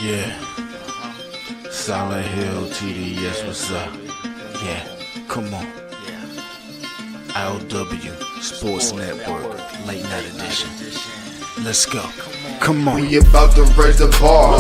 Yeah, Silent Hill TDS, what's up? Yeah, come on. I.O.W. Sports Network, late night edition. Let's go. Come on. We about to raise the bar.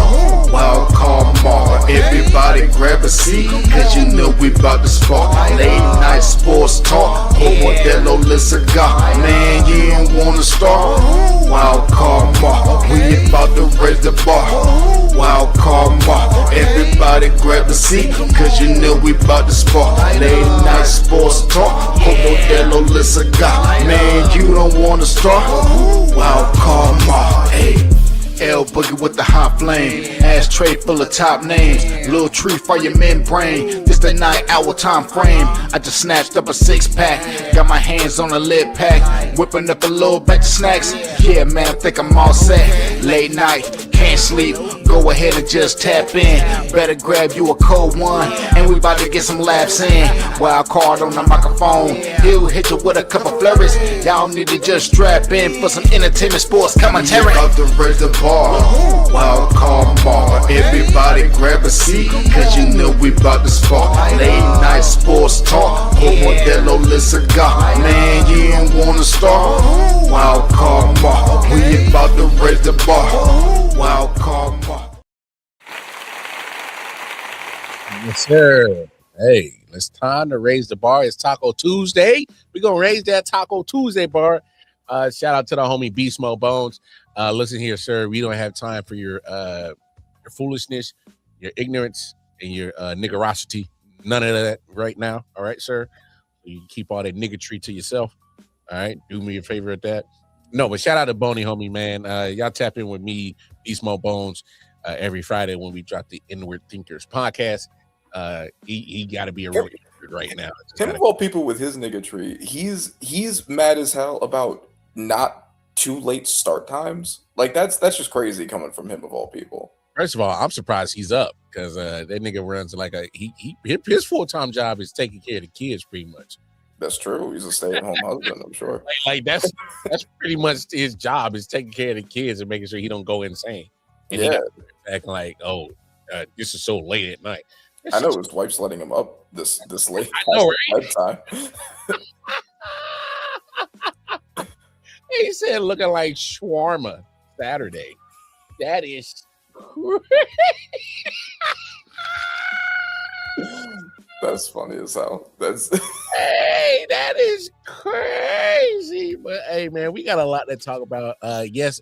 Wild card mark. Everybody grab a seat, cause you know we about to spark. Late night sports talk. Modelo Le Cigar. Man, you don't wanna start. Wild card mark. We about to raise the bar. Wild card mark. Everybody grab a seat, cause you know we about to spark. Late night sports talk. Modelo Le Cigar. Man, you don't wanna start. Wild card mark. Hey. L Boogie with the hot flame, ashtray full of top names, little tree for your membrane. This the 9-hour time frame. I just snatched up a 6-pack, got my hands on a lid pack, whipping up a little batch of snacks. Yeah, man, I think I'm all set. Late night, can't sleep. Go ahead and just tap in. Better grab you a cold one, and we about to get some laps in. Wild card on the microphone, he'll hit you with a couple flurries. Y'all need to just strap in for some entertainment sports commentary. We about to raise the bar. Wild card bar. Everybody grab a seat, cause you know we about to spark. Late night sports talk. Modelo Le Cigar. Man, you don't wanna start. Wild card bar. We about to raise the bar. Wild card bar. Yes, sir. Hey, it's time to raise the bar. It's Taco Tuesday. We're gonna raise that Taco Tuesday bar. Shout out to the homie Beast Mode Bones. Listen here, sir. We don't have time for your foolishness, your ignorance, and your niggerosity. None of that right now. All right, sir. You can keep all that niggatry to yourself. All right. Do me a favor at that. No, but shout out to Boney, homie, man. Y'all tap in with me, Beast Mode Bones, every Friday when we drop the Inward Thinkers podcast. He got to be a real right now. Him of all people with his niggatry, he's mad as hell about not too late start times. Like that's just crazy coming from him of all people. First of all, I'm surprised he's up because that nigga runs like his full-time job is taking care of the kids pretty much. That's true. He's a stay-at-home husband, I'm sure. Like that's pretty much his job is taking care of the kids and making sure he don't go insane. And yeah, acting like, this is so late at night. I know his wife's letting him up this late. I know, right? Bedtime. He said looking like shawarma Saturday. That is crazy. That's funny as hell. Hey, that is crazy. But hey, man, we got a lot to talk about. Yes,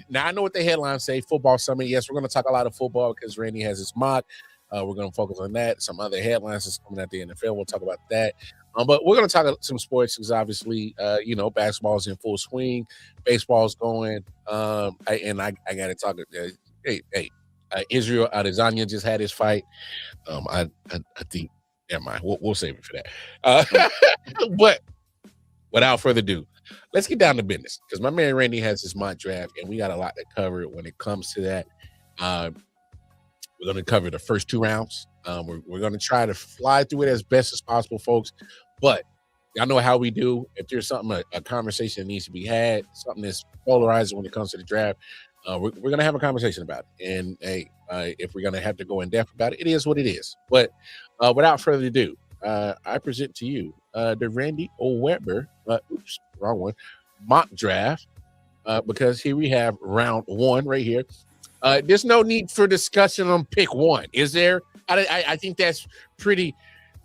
now I know what the headlines say. Football summit. Yes, we're going to talk a lot of football because Randy has his mock. We're going to focus on that. Some other headlines that's coming out the NFL. We'll talk about that. But we're going to talk about some sports because obviously, basketball's in full swing. Baseball's going. I got to talk. Israel Adesanya just had his fight. I think, never mind. We'll save it for that. But without further ado, let's get down to business because my man Randy has his mock draft, and we got a lot to cover when it comes to that. We're going to cover the first 2 rounds. We're going to try to fly through it as best as possible, folks. But y'all know how we do. If there's something, a conversation that needs to be had, something that's polarizing when it comes to the draft, we're going to have a conversation about it. And hey, if we're going to have to go in depth about it, it is what it is. But without further ado, I present to you the Randy O'Weber, wrong one, mock draft, because here we have round 1 right here. There's no need for discussion on pick 1, is there? I think that's pretty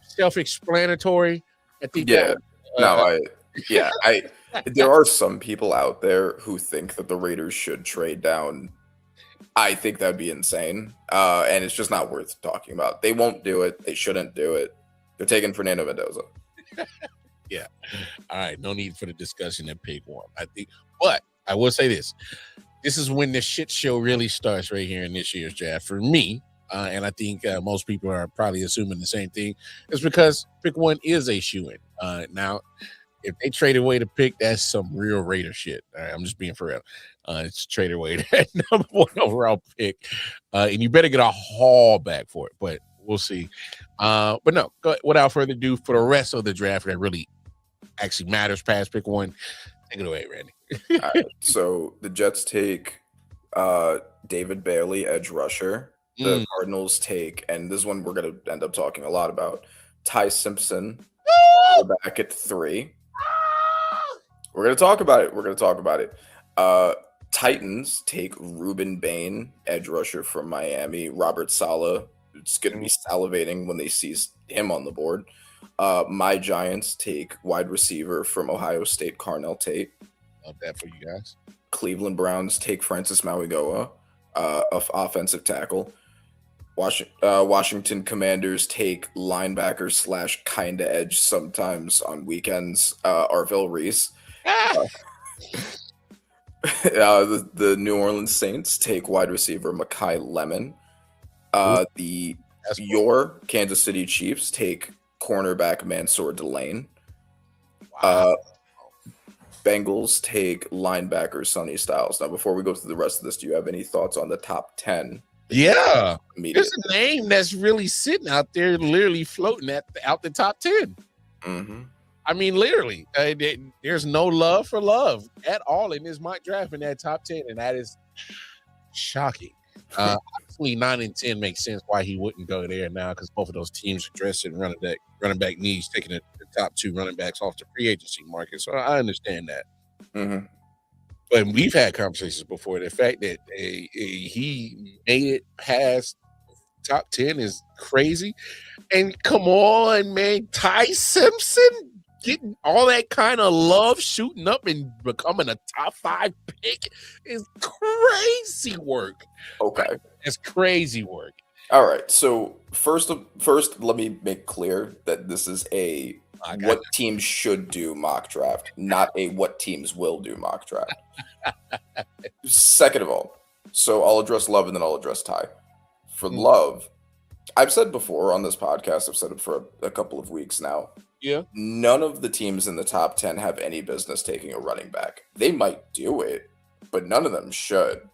self-explanatory. I think. Yeah. There are some people out there who think that the Raiders should trade down. I think that'd be insane, and it's just not worth talking about. They won't do it. They shouldn't do it. They're taking Fernando Mendoza. Yeah. All right. No need for the discussion at pick 1. I think, but I will say this. This is when the shit show really starts right here in this year's draft for me. And I think most people are probably assuming the same thing. It's because pick 1 is a shoo-in. Now, if they trade away the pick, that's some real Raider shit. All right, I'm just being for real. It's trade away that number 1 overall pick. And you better get a haul back for it. But we'll see. But no, without further ado, for the rest of the draft that really actually matters past pick 1, take it away, Randy. All right, so the Jets take David Bailey, edge rusher. The Mm. Cardinals take, and this one we're going to end up talking a lot about, Ty Simpson, back at 3. We're going to talk about it. Titans take Ruben Bain, edge rusher from Miami. Robert Saleh, it's going to be salivating when they see him on the board. My Giants take wide receiver from Ohio State, Carnell Tate. Love that for you guys. Cleveland Browns take Francis Mauigoa, of offensive tackle. Washington Commanders take linebacker / kinda edge sometimes on weekends, Arvell Reese. The New Orleans Saints take wide receiver Mekhi Lemon. Your Kansas City Chiefs take cornerback Mansour Delane. Bengals take linebacker Sonny Styles. Now, before we go through the rest of this, do you have any thoughts on the top 10? Yeah, there's a name that's really sitting out there, literally floating out the top 10. Mm-hmm. I mean, literally, there's no love for love at all in this mock draft in that top 10, and that is shocking. Obviously, 9 and 10 makes sense why he wouldn't go there now, because both of those teams are dressed in running back needs, taking the top 2 running backs off the free agency market. So I understand that. Mm-hmm. But we've had conversations before. The fact that he made it past top 10 is crazy. And come on, man, Ty Simpson getting all that kind of love, shooting up and becoming a top 5 pick is crazy work. Okay. It's crazy work. All right. So first, let me make clear that this is a what teams should do mock draft, not a what teams will do mock draft. Second of all, so I'll address Love and then I'll address Ty. For Love, I've said before on this podcast, I've said it for a couple of weeks now. Yeah. None of the teams in the top 10 have any business taking a running back. They might do it, but none of them should.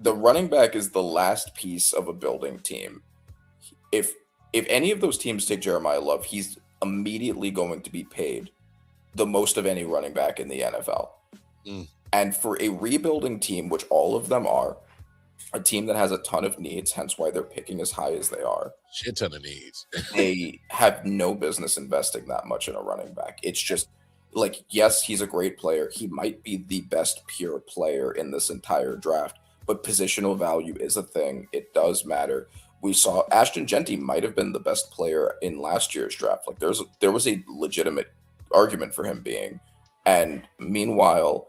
The running back is the last piece of a building team. If any of those teams take Jeremiah Love, he's immediately going to be paid the most of any running back in the NFL. And for a rebuilding team, which all of them are, a team that has a ton of needs, hence why they're picking as high as they are. Shit ton of needs. They have no business investing that much in a running back. It's just like, yes, he's a great player. He might be the best pure player in this entire draft, but positional value is a thing. It does matter. We saw Ashton Genty might have been the best player in last year's draft. Like there was a legitimate argument for him being. And meanwhile,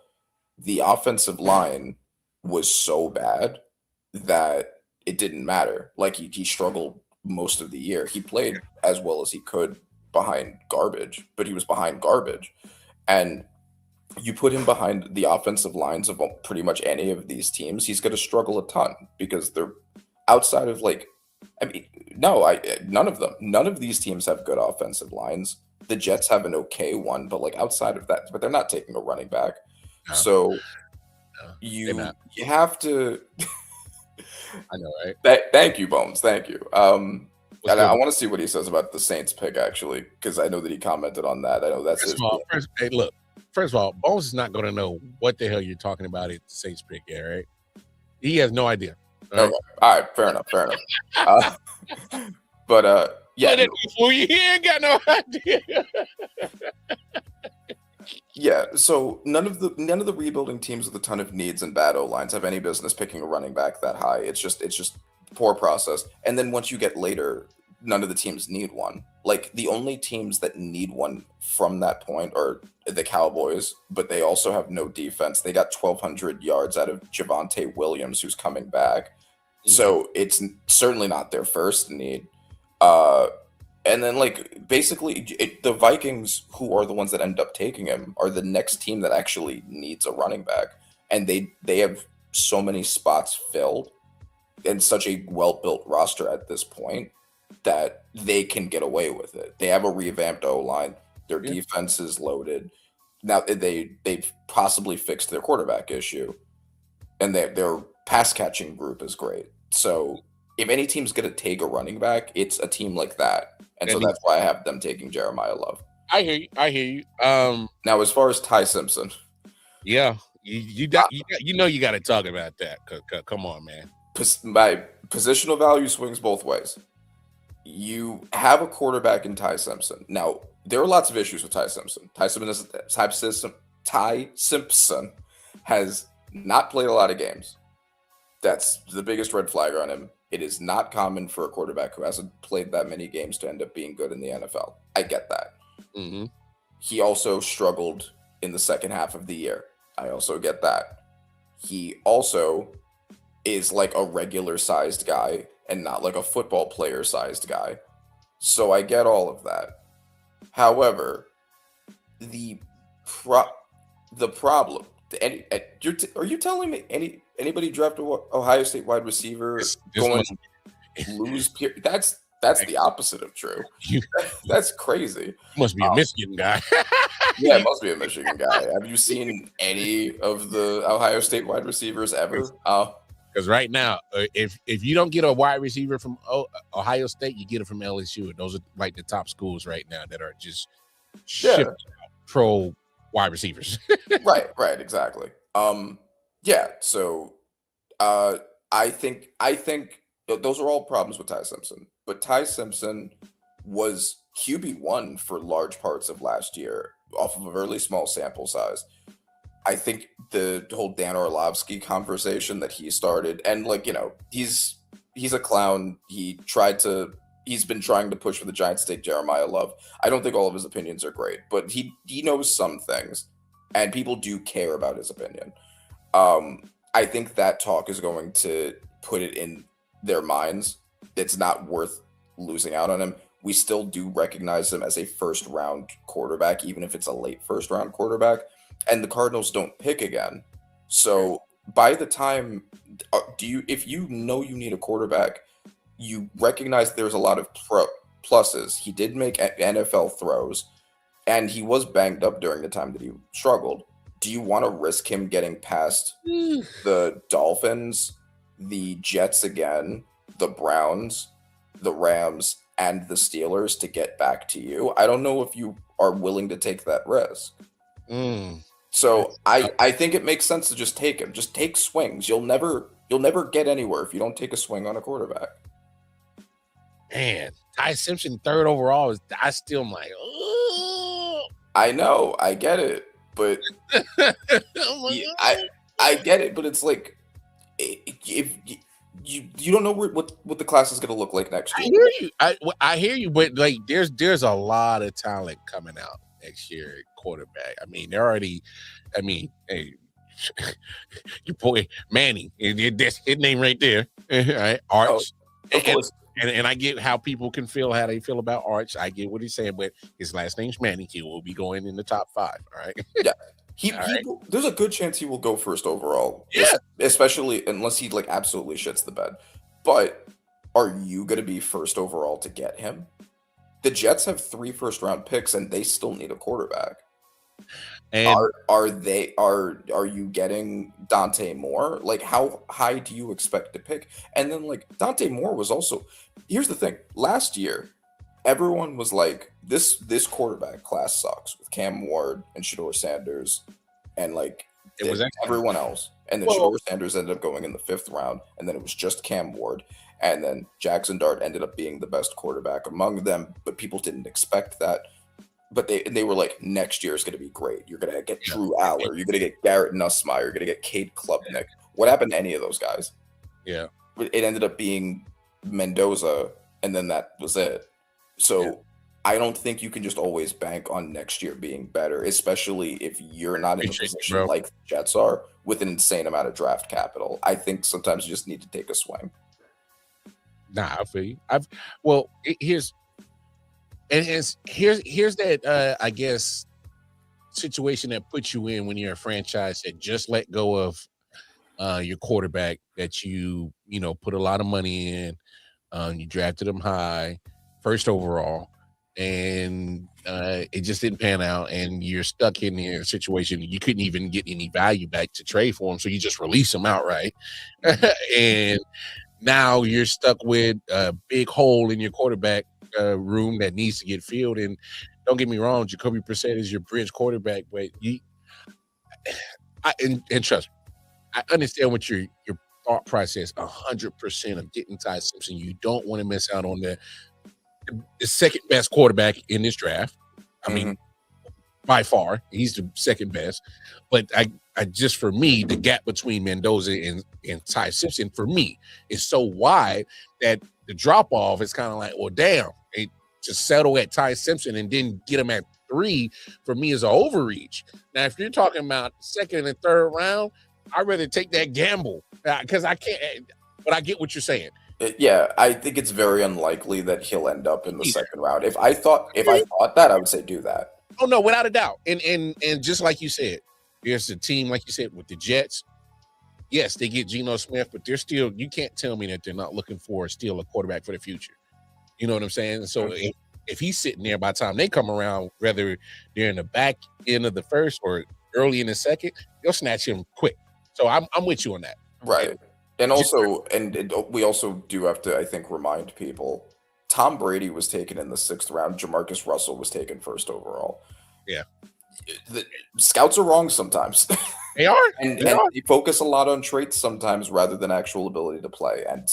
the offensive line was so bad that it didn't matter. Like he struggled most of the year. He played as well as he could behind garbage, but he was behind garbage. And you put him behind the offensive lines of pretty much any of these teams, he's going to struggle a ton because they're outside of none of them. None of these teams have good offensive lines. The Jets have an okay one, but like outside of that, but they're not taking a running back. No. So you have to. I know, right? Thank you, Bones. Thank you. And I want to see what he says about the Saints pick, actually, because I know that he commented on that. I know that's his. First of all, Bones is not going to know what the hell you're talking about at the Saints pick, yeah, right? He has no idea. All right, fair enough. Yeah, he ain't got no idea. Yeah, so none of the rebuilding teams with a ton of needs and bad O-lines have any business picking a running back that high. It's just poor process. And then once you get later, none of the teams need one. Like the only teams that need one from that point are the Cowboys, but they also have no defense. They got 1,200 yards out of Javonte Williams, who's coming back. Mm-hmm. So it's certainly not their first need. And then, like, basically, the Vikings, who are the ones that end up taking him, are the next team that actually needs a running back. And they have so many spots filled and such a well-built roster at this point that they can get away with it. They have a revamped O-line. Their defense is loaded. Now, they've possibly fixed their quarterback issue. And their pass-catching group is great. So if any team's going to take a running back, it's a team like that. And so that's why I have them taking Jeremiah Love. I hear you. Now, as far as Ty Simpson. Yeah. You know you got to talk about that. Come on, man. My positional value swings both ways. You have a quarterback in Ty Simpson. Now, there are lots of issues with Ty Simpson. Ty Simpson has not played a lot of games. That's the biggest red flag on him. It is not common for a quarterback who hasn't played that many games to end up being good in the NFL. I get that. Mm-hmm. He also struggled in the second half of the year. I also get that. He also is like a regular sized guy and not like a football player sized guy. So I get all of that. However, the problem, are you telling me anybody drafted Ohio State wide receiver going to lose? That's the opposite of true. That's crazy. You must be a Michigan guy. Yeah, it must be a Michigan guy. Have you seen any of the Ohio State wide receivers ever? Because right now, if you don't get a wide receiver from Ohio State, you get it from LSU. Those are like the top schools right now that are just shipping pro wide receivers. right, exactly. Yeah. So, I think those are all problems with Ty Simpson. But Ty Simpson was QB1 for large parts of last year off of a really small sample size. I think the whole Dan Orlovsky conversation that he started, and he's a clown. He's been trying to push for the Giants to take Jeremiah Love. I don't think all of his opinions are great, but he knows some things, and people do care about his opinion. I think that talk is going to put it in their minds. It's not worth losing out on him. We still do recognize him as a first round quarterback, even if it's a late first round quarterback. And the Cardinals don't pick again. So by the time, if you know you need a quarterback, you recognize there's a lot of pluses. He did make NFL throws, and he was banged up during the time that he struggled. Do you want to risk him getting past the Dolphins, the Jets again, the Browns, the Rams, and the Steelers to get back to you? I don't know if you are willing to take that risk. So I think it makes sense to just take him. Just take swings. You'll never get anywhere if you don't take a swing on a quarterback. Man, Ty Simpson third overall I still am like, oh. I know, I get it, but I get it, but it's like if you don't know what the class is going to look like next year. I hear you. I hear you, but like there's a lot of talent coming out next year at quarterback. I mean, hey, your boy Manning, that's his name right there. Right? Arch. And I get how people can feel how they feel about Arch. I get what he's saying, but his last name's Manning. He will be going in the top 5. All right. Yeah. There's a good chance he will go first overall. Yeah. Especially unless he absolutely shits the bed. But are you going to be first overall to get him? The Jets have 3 first-round picks, and they still need a quarterback. And are you getting Dante Moore? Like, how high do you expect to pick? And then Dante Moore was also. Here's the thing: last year, everyone was like, "This quarterback class sucks" with Cam Ward and Shedeur Sanders, and it was everyone else. And then Shedeur Sanders ended up going in the 5th round, and then it was just Cam Ward. And then Jackson Dart ended up being the best quarterback among them, but people didn't expect that. But they were like, next year is going to be great. You're going to get Drew Aller. You're going to get Garrett Nussmeier. You're going to get Cade Klubnik. What happened to any of those guys? Yeah. It ended up being Mendoza, and then that was it. So I don't think you can just always bank on next year being better, especially if you're not in a position like the Jets are with an insane amount of draft capital. I think sometimes you just need to take a swing. Nah, I feel you. Here's that I guess situation that puts you in when you're a franchise that just let go of your quarterback that you put a lot of money in. You drafted him high, first overall, and it just didn't pan out, and you're stuck in a situation you couldn't even get any value back to trade for him, so you just release him outright. And now you're stuck with a big hole in your quarterback room that needs to get filled. And don't get me wrong, Jacoby Brissett is your bridge quarterback, but And trust me, I understand what your thought process 100% of getting Ty Simpson. You don't want to miss out on the second best quarterback in this draft. I mean, by far, he's the second best. But I just, for me, the gap between Mendoza and Ty Simpson for me is so wide that the drop off is kind of like, well, damn, they just settle at Ty Simpson and then get him at 3 for me is an overreach. Now, if you're talking about second and third round, I'd rather take that gamble because I can't. But I get what you're saying. Yeah, I think it's very unlikely that he'll end up in the second round. If I thought that, I would say do that. Oh no, without a doubt. And just like you said, there's a team, like you said, with the Jets. Yes, they get Geno Smith, but they're still, you can't tell me that they're not looking for still a quarterback for the future. You know what I'm saying? So if he's sitting there by the time they come around, whether they're in the back end of the first or early in the second, they'll snatch him quick. So I'm with you on that. Right. And also, we also do have to, I think, remind people, Tom Brady was taken in the 6th round. Jamarcus Russell was taken 1st overall. Yeah. The scouts are wrong sometimes. They are. and they focus a lot on traits sometimes rather than actual ability to play. And,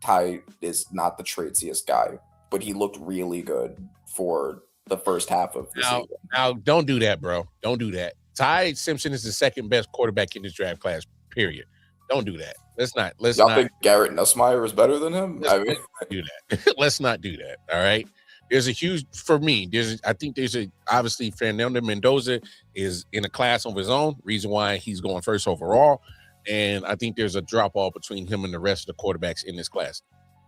Ty is not the traitsiest guy, but he looked really good for the first half of the season. Now, don't do that, bro. Don't do that. Ty Simpson is the second best quarterback in this draft class, period. Don't do that. Let's not. Y'all think Garrett Nussmeier is better than him? Do that. Let's not do that. All right. There's a huge, for me, obviously Fernando Mendoza is in a class of his own, reason why he's going 1st overall. And I think there's a drop off between him and the rest of the quarterbacks in this class.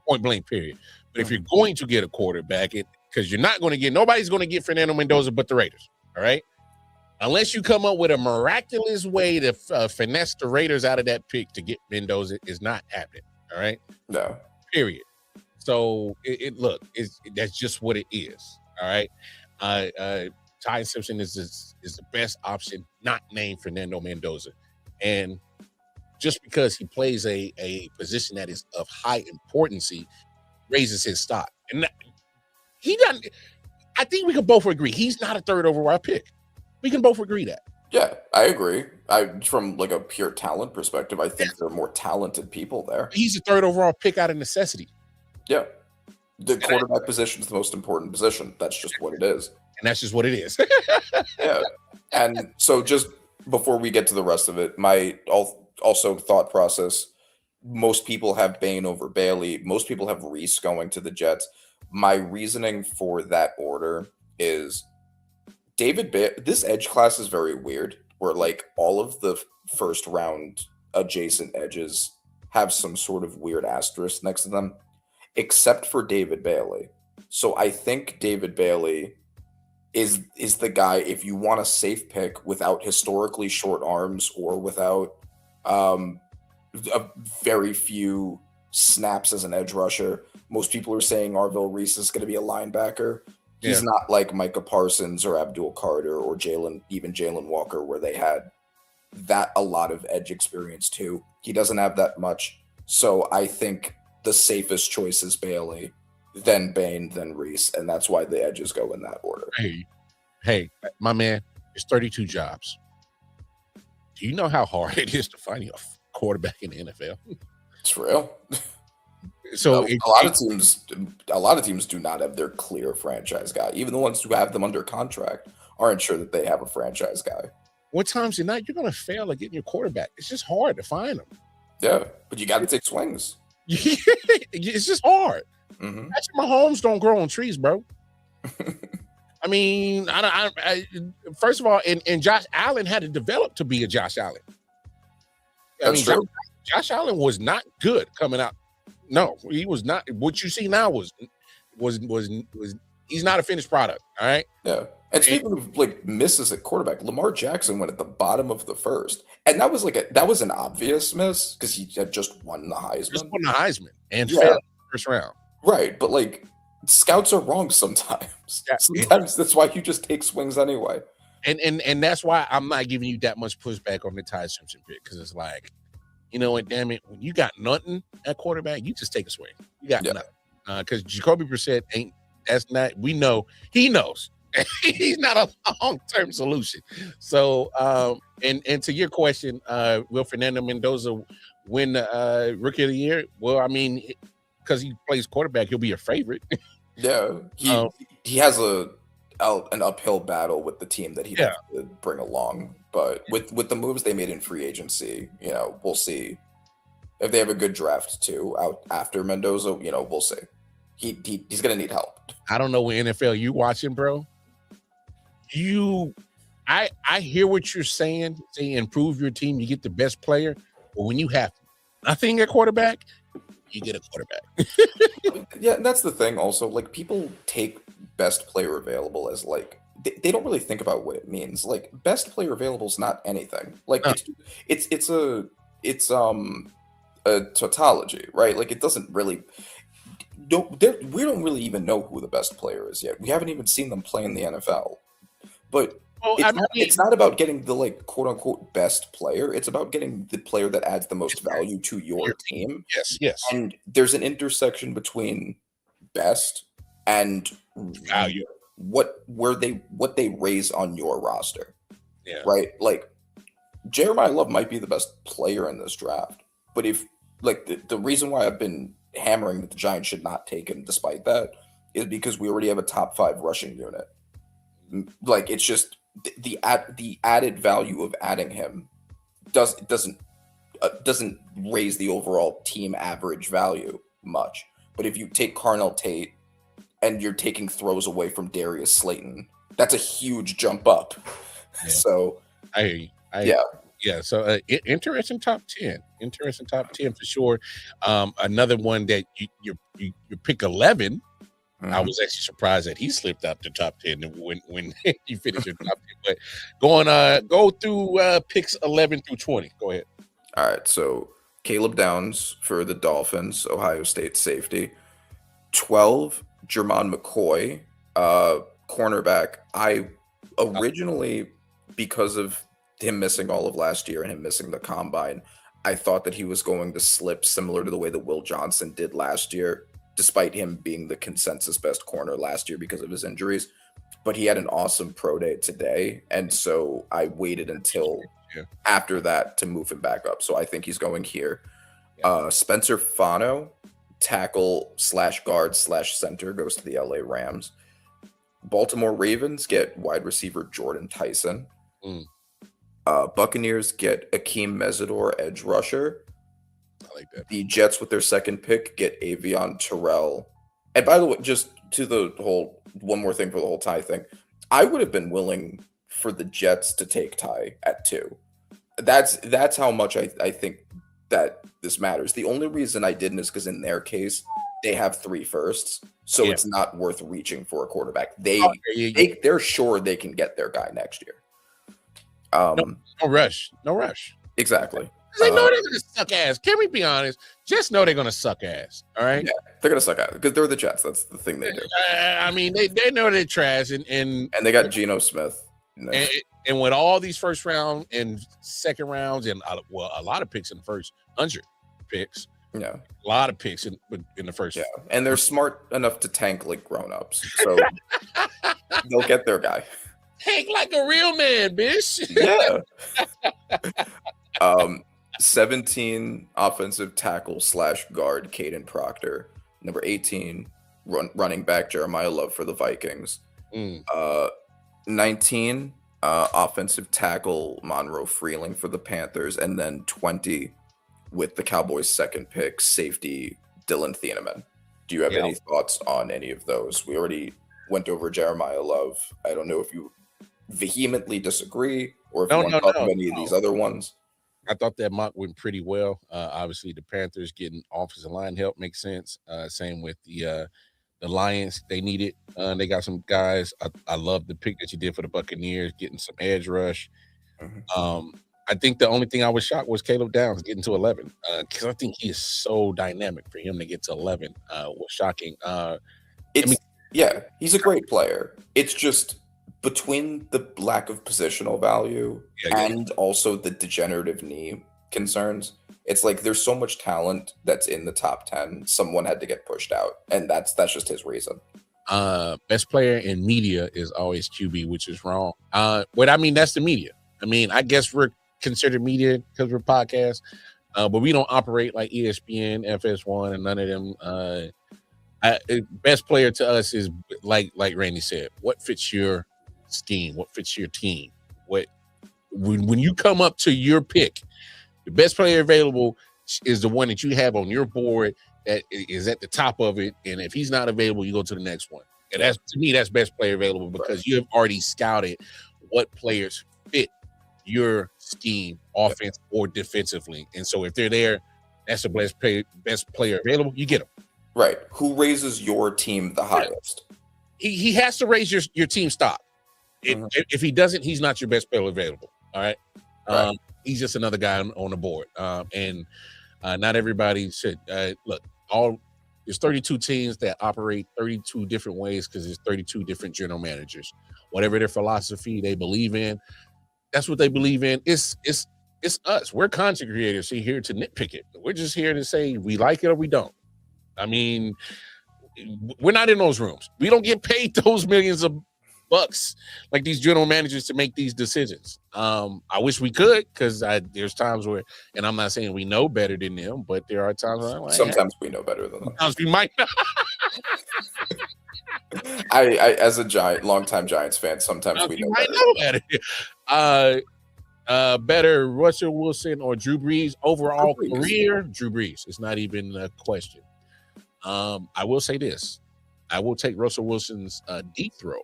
Point blank, period. But if you're going to get a quarterback, because you're not going to get, nobody's going to get Fernando Mendoza but the Raiders. All right. Unless you come up with a miraculous way to finesse the Raiders out of that pick to get Mendoza, is not happening. All right. No. Period. So that's just what it is. All right. Ty Simpson is the best option, not named Fernando Mendoza. And just because he plays a position that is of high importance raises his stock. And he doesn't. I think we can both agree he's not a 3rd overall pick. We can both agree that. Yeah, I agree. From like a pure talent perspective, I think there are more talented people there. He's a 3rd overall pick out of necessity. Yeah. The quarterback position is the most important position. That's just what it is. And that's just what it is. Yeah. And so just before we get to the rest of it, my also thought process, most people have Bain over Bailey. Most people have Reese going to the Jets. My reasoning for that order is this edge class is very weird, where like all of the 1st round adjacent edges have some sort of weird asterisk next to them, except for David Bailey. So I think David Bailey is the guy, if you want a safe pick without historically short arms or without a very few snaps as an edge rusher. Most people are saying Arvil Reese is going to be a linebacker. He's not like Micah Parsons or Abdul Carter or Jalen Walker, where they had a lot of edge experience too. He doesn't have that much. So I think the safest choice is Bailey, then Bain, then Reese. And that's why the edges go in that order. Hey, my man, it's 32 jobs. Do you know how hard it is to find a quarterback in the NFL? It's real. So a lot of teams do not have their clear franchise guy. Even the ones who have them under contract aren't sure that they have a franchise guy. What times you're going to fail at getting your quarterback? It's just hard to find them. Yeah, but you got to take swings. It's just hard. Mm-hmm. Patrick Mahomes don't grow on trees, bro. I mean, first of all, and Josh Allen had to develop to be a Josh Allen. That's true. Josh Allen was not good coming out. No, he was not. What you see now was he's not a finished product. All right. Yeah. And speaking of like misses at quarterback, Lamar Jackson went at the bottom of the 1st, and that was an obvious miss because he had just won the Heisman. And failed the 1st round. Right, but like scouts are wrong sometimes. Yeah. Sometimes that's why you just take swings anyway. And that's why I'm not giving you that much pushback on the Ty Simpson pick, because it's like, you know what, damn it, when you got nothing at quarterback, you just take a swing. You got nothing. Because Jacoby Brissett we know he knows He's not a long-term solution. So, and to your question, will Fernando Mendoza win Rookie of the Year? Well, I mean, because he plays quarterback, he'll be a favorite. Yeah, he has an uphill battle with the team that he'd have to bring along. But with the moves they made in free agency, we'll see if they have a good draft too out after Mendoza. We'll see. He's gonna need help. I don't know what NFL you watching, bro. I hear what you're saying. Say improve your team, you get the best player. But when you have nothing at quarterback, you get a quarterback. Yeah, and that's the thing. Also, like people take best player available as like they don't really think about what it means. Like best player available is not anything. Like it's a tautology, right? Like it doesn't really. We don't really even know who the best player is yet. We haven't even seen them play in the NFL. But it's not about getting the like quote unquote best player. It's about getting the player that adds the most value to your team. Yes. And there's an intersection between best and value. What they raise on your roster. Yeah. Right? Like Jeremiah Love might be the best player in this draft. But if like the reason why I've been hammering that the Giants should not take him despite that is because we already have a top 5 rushing unit. Like it's just the added value of adding him doesn't raise the overall team average value much. But if you take Carnell Tate and you're taking throws away from Darius Slayton, that's a huge jump up. Yeah. So I hear you. Yeah. So interesting top 10. Interesting top 10 for sure. Another one that you pick 11. I was actually surprised that he slipped out the top 10 when you finished your top 10. But go through picks 11 through 20. Go ahead. All right. So Caleb Downs for the Dolphins, Ohio State safety. 12, Jermon McCoy, cornerback. I originally, because of him missing all of last year and him missing the combine, I thought that he was going to slip similar to the way that Will Johnson did last year, despite him being the consensus best corner last year because of his injuries. But he had an awesome pro day today. And so I waited until after that to move him back up. So I think he's going here. Spencer Fano, tackle / guard / center, goes to the LA Rams. Baltimore Ravens get wide receiver Jordan Tyson. Buccaneers get Akeem Mesidor, edge rusher. I like that. The Jets, with their second pick, get Avion Terrell. And by the way, just to the whole one more thing for the whole Ty thing, I would have been willing for the Jets to take Ty at 2. That's how much I think that this matters. The only reason I didn't is because in their case, they have 3 firsts, so it's not worth reaching for a quarterback. They're sure they can get their guy next year. No rush. Exactly. They know they're gonna suck ass. Can we be honest? Just know they're gonna suck ass. All right. Yeah, they're gonna suck ass because they're the Jets. That's the thing they do. I mean, they know they're trash, and they got Geno Smith. And with all these first round and second rounds, and a lot of picks in the first 100 picks. Yeah, a lot of picks in the first. Yeah, and they're smart enough to tank like grown-ups, so they'll get their guy. Tank like a real man, bitch. Yeah. 17 offensive tackle / guard Caden Proctor. Number 18 running back Jeremiah Love for the Vikings. 19 offensive tackle Monroe Freeling for the Panthers, and then 20 with the Cowboys' second pick safety Dylan Thieneman. Do you have any thoughts on any of those? We already went over Jeremiah Love. I don't know if you vehemently disagree or if you want to talk about any of these other ones. I thought that mock went pretty well. Obviously, the Panthers getting offensive line help makes sense. Same with the Lions. They need it. They got some guys. I love the pick that you did for the Buccaneers, getting some edge rush. I think the only thing I was shocked was Caleb Downs getting to 11 because I think he is so dynamic. For him to get to 11 was shocking. He's a great player. It's just between the lack of positional value and also the degenerative knee concerns, it's like there's so much talent that's in the top 10. Someone had to get pushed out, and that's just his reason. Best player in media is always QB, which is wrong. But I mean, that's the media. I mean, I guess we're considered media because we're podcasts, but we don't operate like ESPN, FS1, and none of them. Best player to us is like Randy said, what fits your scheme, what fits your team. When you come up to your pick, the best player available is the one that you have on your board that is at the top of it, and if he's not available, you go to the next one. And that's, to me, that's best player available because you have already scouted what players fit your scheme, offense or defensively. And so if they're there, that's the best player available. You get them. Right. Who raises your team the highest? He has to raise your team stock. If he doesn't, he's not your best player available. All right. He's just another guy on the board. And not everybody should look. There's 32 teams that operate 32 different ways because there's 32 different general managers. Whatever their philosophy they believe in, that's what they believe in. It's us. We're content creators here to nitpick it. We're just here to say we like it or we don't. I mean, we're not in those rooms. We don't get paid those millions of bucks like these general managers to make these decisions. I wish we could, because there's times where, and I'm not saying we know better than them, but there are times where I'm like, sometimes we know better than them. Sometimes we might not. I as a longtime Giants fan, sometimes we know better. Better Russell Wilson or Drew Brees overall career? Drew Brees. It's not even a question. I will say this. I will take Russell Wilson's deep throw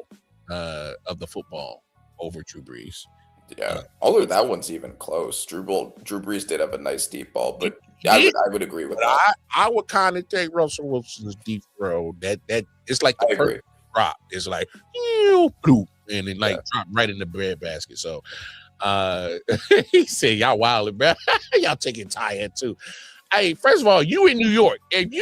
of the football over Drew Brees. Yeah, although that one's even close. Drew Brees did have a nice deep ball, but I would agree with that. I would kind of take Russell Wilson's deep throw. That it's like the perfect drop. It's like and then drop right in the breadbasket. So he said, "Y'all wildin', bro. Y'all taking tie too." Hey, first of all, you in New York. If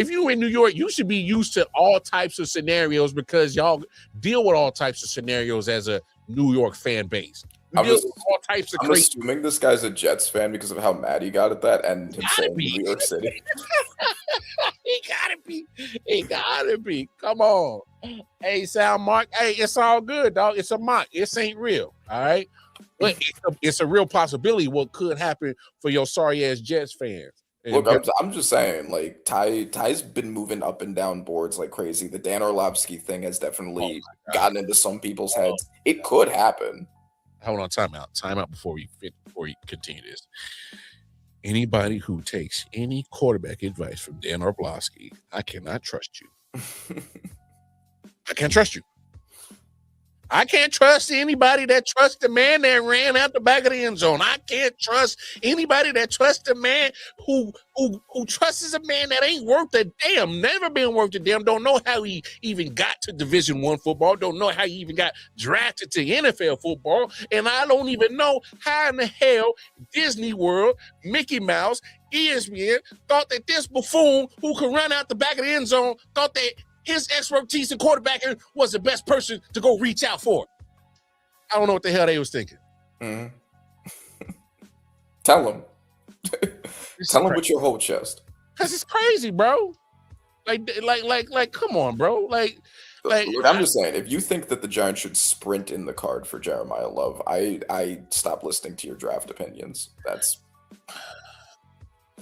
you in New York, you should be used to all types of scenarios because y'all deal with all types of scenarios as a New York fan base. I'm assuming this guy's a Jets fan because of how mad he got at that and him saying New York City. He gotta be. Come on. Hey, Sound Mark. Hey, it's all good, dog. It's a mock. This ain't real. All right. But it's a real possibility what could happen for your sorry ass Jets fans. Look, I'm just saying, like, Ty's been moving up and down boards like crazy. The Dan Orlovsky thing has definitely gotten into some people's heads. It could happen. Hold on, time out before we continue this. Anybody who takes any quarterback advice from Dan Orlovsky, I cannot trust you. I can't trust you. I can't trust anybody that trusts the man that ran out the back of the end zone. I can't trust anybody that trusts the man who trusts a man that ain't worth a damn, never been worth a damn, don't know how he even got to Division I football, don't know how he even got drafted to NFL football, and I don't even know how in the hell Disney World, Mickey Mouse, ESPN thought that this buffoon who could run out the back of the end zone thought that his expertise in quarterbacking was the best person to go reach out for. I don't know what the hell they was thinking. Mm-hmm. Tell him. Tell him with your whole chest. Cause it's crazy, bro. Like, come on, bro. Like, I'm just saying, if you think that the Giants should sprint in the card for Jeremiah Love, I stop listening to your draft opinions. That's.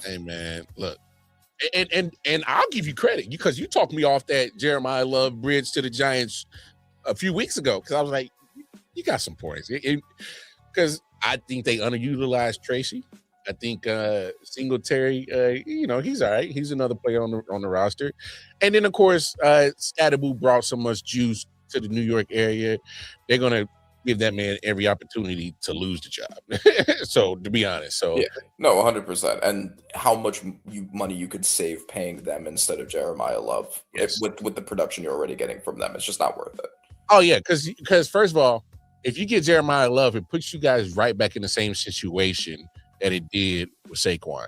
Hey man, look. And I'll give you credit because you talked me off that Jeremiah Love bridge to the Giants a few weeks ago because I was like, you got some points. Because I think they underutilized Tracy. I think Singletary, he's all right. He's another player on the roster. And then, of course, Stadaboo brought so much juice to the New York area. They're going to give that man every opportunity to lose the job. So, to be honest. So yeah, no, 100%. And how much money you could save paying them instead of Jeremiah Love with the production you're already getting from them. It's just not worth it. Oh, yeah, because first of all, if you get Jeremiah Love, it puts you guys right back in the same situation that it did with Saquon.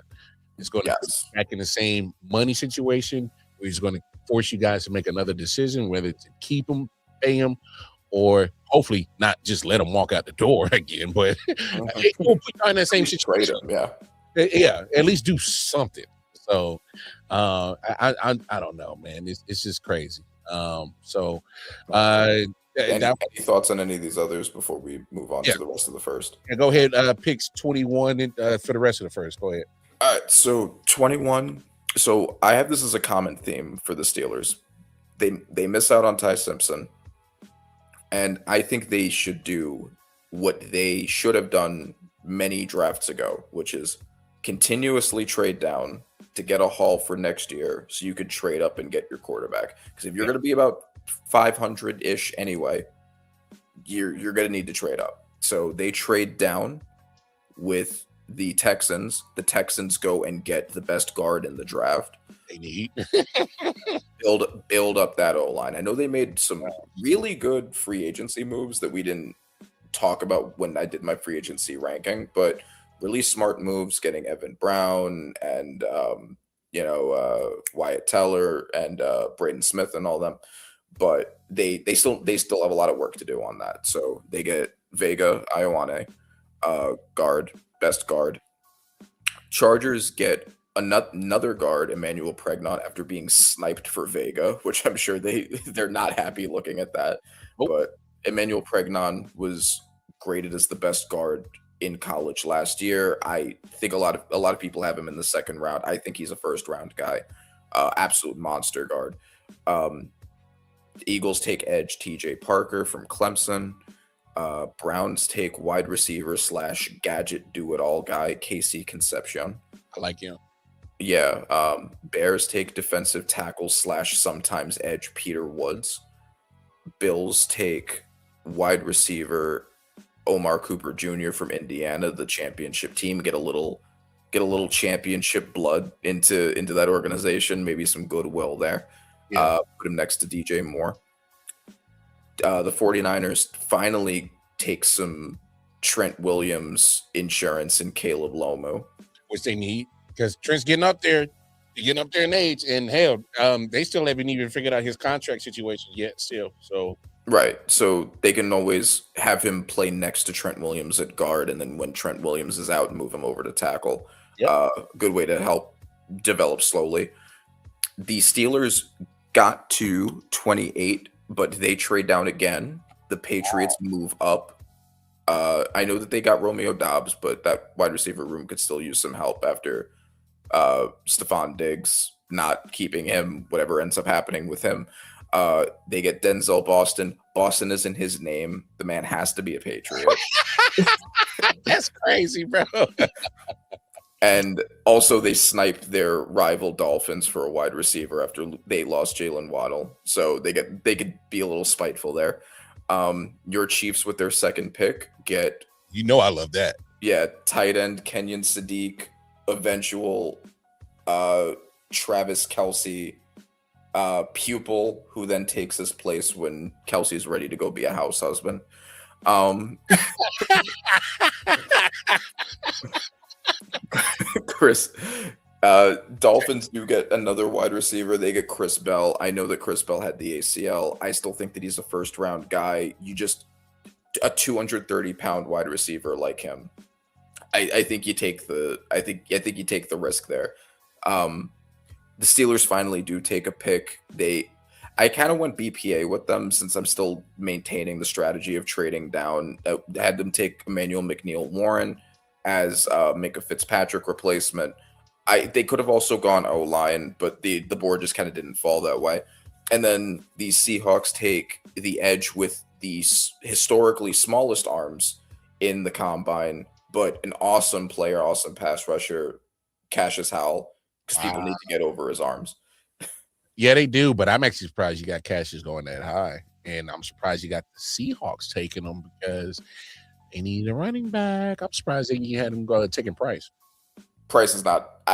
It's going to put you back in the same money situation where he's going to force you guys to make another decision, whether to keep him, pay him, or hopefully not just let him walk out the door again, but it will put you in that same situation. Yeah, at least do something. So I don't know, man. It's just crazy. So, Any that, thoughts on any of these others before we move on Yeah. to the rest of the first? go ahead. Picks 21 for the rest of the first. Go ahead. All right, so 21. So I have this as a common theme for the Steelers. They miss out on Ty Simpson, and I think they should do what they should have done many drafts ago, which is continuously trade down to get a haul for next year so you could trade up and get your quarterback. Because if you're going to be about 500-ish anyway, you're going to need to trade up. So they trade down with the Texans. The Texans go and get the best guard in the draft. They need. Build up that O-line. I know they made some really good free agency moves that we didn't talk about when I did my free agency ranking, but really smart moves, getting Evan Brown and Wyatt Teller and Braden Smith and all them. But they still have a lot of work to do on that. So they get Vega Ioane, guard, best guard. Chargers get another guard, Emmanuel Pregnon, after being sniped for Vega, which I'm sure they're not happy looking at that. Nope. But Emmanuel Pregnon was graded as the best guard in college last year. I think a lot of people have him in the second round. I think he's a first round guy. Absolute monster guard. Eagles take edge TJ Parker from Clemson. Browns take wide receiver / gadget do it all guy Casey Concepcion. I like him. Yeah. Bears take defensive tackle / sometimes edge Peter Woods. Bills take wide receiver Omar Cooper Jr. from Indiana, the championship team. Get a little championship blood into that organization. Maybe some goodwill there. Yeah. Put him next to DJ Moore. The 49ers finally take some Trent Williams insurance and Caleb Lomu, which they need because Trent's getting up there. Getting up there in age, and hell, they still haven't even figured out his contract situation yet. Still, so right. So they can always have him play next to Trent Williams at guard, and then when Trent Williams is out, move him over to tackle. Yep. Good way to help develop slowly. The Steelers got to 28, but they trade down again. The Patriots move up. I know that they got Romeo Doubs, but that wide receiver room could still use some help after Stephon Diggs not keeping him, whatever ends up happening with him. They get Denzel Boston. Boston isn't his name. The man has to be a Patriot. That's crazy, bro. And also they sniped their rival Dolphins for a wide receiver after they lost Jalen Waddle. So they could be a little spiteful there. Your Chiefs with their second pick get, I love that. Yeah, tight end Kenyon Sadiq, eventual Travis Kelce pupil, who then takes his place when Kelsey's ready to go be a house husband. Dolphins do get another wide receiver. They get Chris Bell. I know that Chris Bell had the ACL. I still think that he's a first round guy. A 230-pound wide receiver like him. I think you take the risk there. The Steelers finally do take a pick. I kind of went BPA with them since I'm still maintaining the strategy of trading down. I had them take Emmanuel McNeil-Warren as Minka Fitzpatrick replacement. They could have also gone O-line, but the board just kind of didn't fall that way. And then the Seahawks take the edge with the historically smallest arms in the combine, but an awesome player, awesome pass rusher, Cassius Howell, because people need to get over his arms. Yeah, they do, but I'm actually surprised you got Cassius going that high. And I'm surprised you got the Seahawks taking them because they need a running back. I'm surprised that you had them go taking Price. Price is not.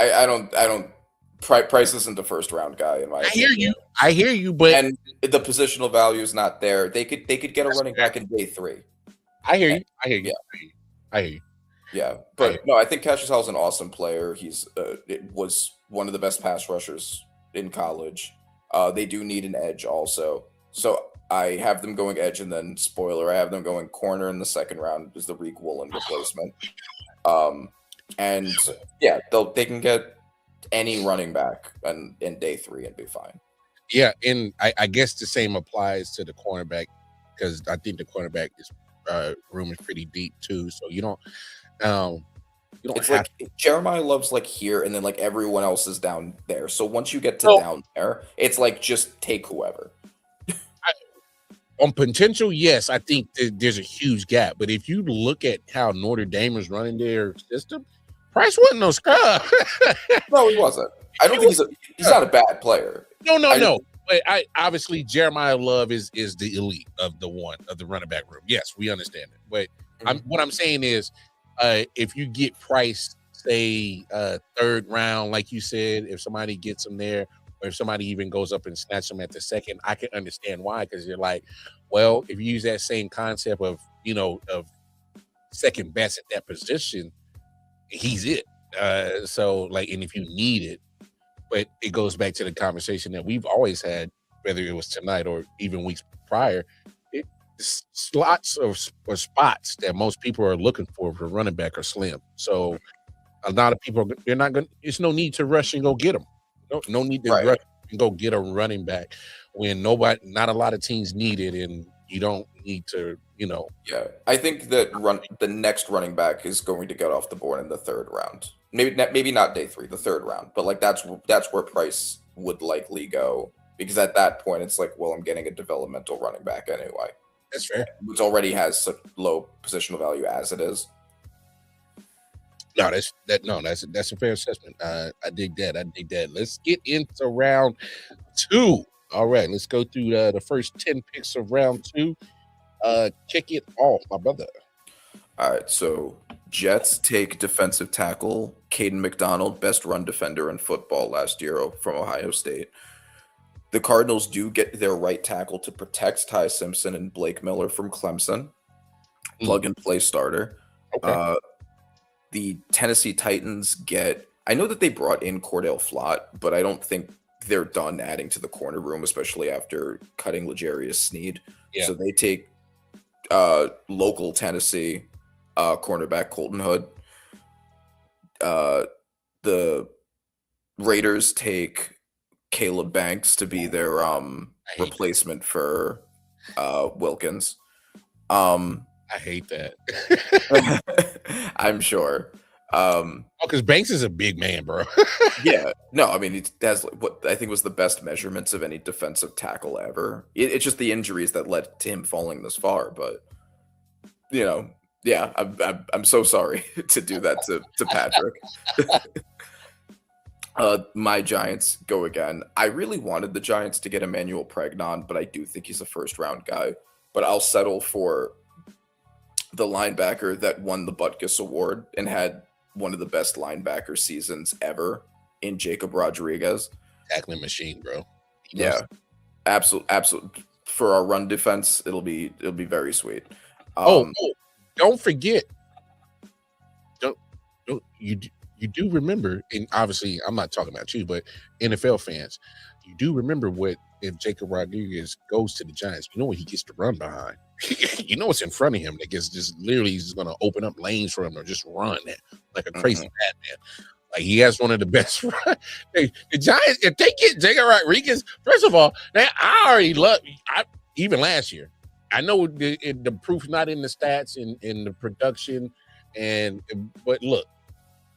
Price isn't the first round guy in my opinion. I hear you, but and the positional value is not there. They could get a running back in day 3. I hear you. Yeah, but no, I think Cassius Howell's an awesome player. It was one of the best pass rushers in college. They do need an edge also. So I have them going edge, and then spoiler, I have them going corner in the second round as the Reek Woolen replacement. And yeah, they can get any running back in day 3 and be fine. Yeah, and I guess the same applies to the cornerback because I think the cornerback is room is pretty deep too. So you don't It's have like Jeremiah Love's like here, and then like everyone else is down there. So once you get to to. down there, it's like just take whoever. On potential, yes, I think there's a huge gap. But if you look at how Notre Dame is running their system, Price wasn't no scrub. No, he wasn't. I don't think he's not a bad player. No. But obviously Jeremiah Love is the elite of the running back room. Yes, we understand it. But what I'm saying is, if you get Price, say third round, like you said, if somebody gets him there, or if somebody even goes up and snatches him at the second, I can understand why. Because you're like, well, if you use that same concept of second best at that position, he's it. So like, and if you need it. But it goes back to the conversation that we've always had, whether it was tonight or even weeks prior. Slots or spots that most people are looking for running back are slim. So a lot of people, they're not going. There's no need to rush and go get them. No need to rush and go get a running back when not a lot of teams need it, and you don't need to. Yeah, I think that the next running back is going to get off the board in the third round. Maybe not day 3, the third round, but like that's where Price would likely go, because at that point it's like, well, I'm getting a developmental running back anyway. That's fair. Which already has such low positional value as it is. No, that's a fair assessment. I dig that. Let's get into round 2. All right, let's go through the first 10 picks of round 2. Kick it off, my brother. All right, so Jets take defensive tackle Caden McDonald, best run defender in football last year from Ohio State. The Cardinals do get their right tackle to protect Ty Simpson and Blake Miller from Clemson. Plug and play starter. Okay. The Tennessee Titans I know that they brought in Cordell Flott, but I don't think they're done adding to the corner room, especially after cutting L'Jarius Sneed. Yeah. So they take local Tennessee cornerback Colton Hood. The Raiders take Caleb Banks to be their replacement for Wilkins. I hate that. I'm sure. Because Banks is a big man, bro. Yeah. No, I mean, it has what I think was the best measurements of any defensive tackle ever. It's just the injuries that led to him falling this far. But, yeah, I'm so sorry to do that to Patrick. My Giants go again. I really wanted the Giants to get Emmanuel Pregnon, but I do think he's a first-round guy. But I'll settle for the linebacker that won the Butkus Award and had one of the best linebacker seasons ever in Jacob Rodriguez. Tackling machine, bro. Yeah, absolutely. For our run defense, it'll be very sweet. Don't forget. You do remember, and obviously I'm not talking about you, but NFL fans, you do remember what if Jacob Rodriguez goes to the Giants, you know what he gets to run behind. You know what's in front of him that gets just literally he's going to open up lanes for him or just run like a crazy madman. Like he has one of the best run. The Giants, if they get Jacob Rodriguez, first of all, now I already love. Even last year, I know the proof's not in the stats and in the production, but look,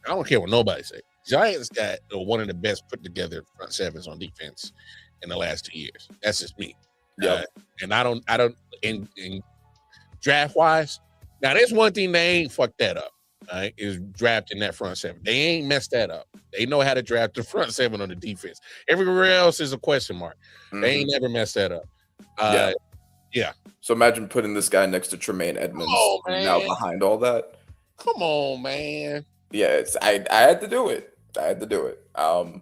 I don't care what nobody say. Giants got one of the best put together front sevens on defense in the last 2 years. That's just me. Yeah, and I don't. In draft wise, now there's one thing they ain't fucked that up. Right, is drafting that front seven. They ain't messed that up. They know how to draft the front seven on the defense. Everywhere else is a question mark. Mm-hmm. They ain't never messed that up. Yeah. So imagine putting this guy next to Tremaine Edmonds now behind all that. Come on, man. Yeah, I had to do it. Let's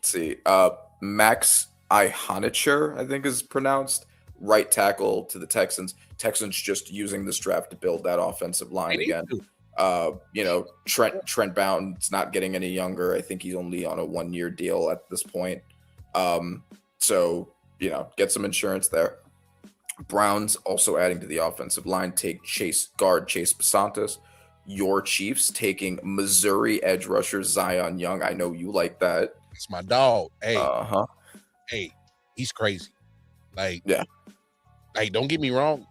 see. Max Ihanicher, I think is pronounced, right tackle to the Texans. Texans just using this draft to build that offensive line again. Trent Bound's not getting any younger. I think he's only on a 1-year deal at this point. So get some insurance there. Browns also adding to the offensive line, take Chase Basantis. Your Chiefs taking Missouri edge rusher Zion Young. I know you like that. It's my dog. Hey, Hey, he's crazy. Like, Yeah. like don't get me wrong,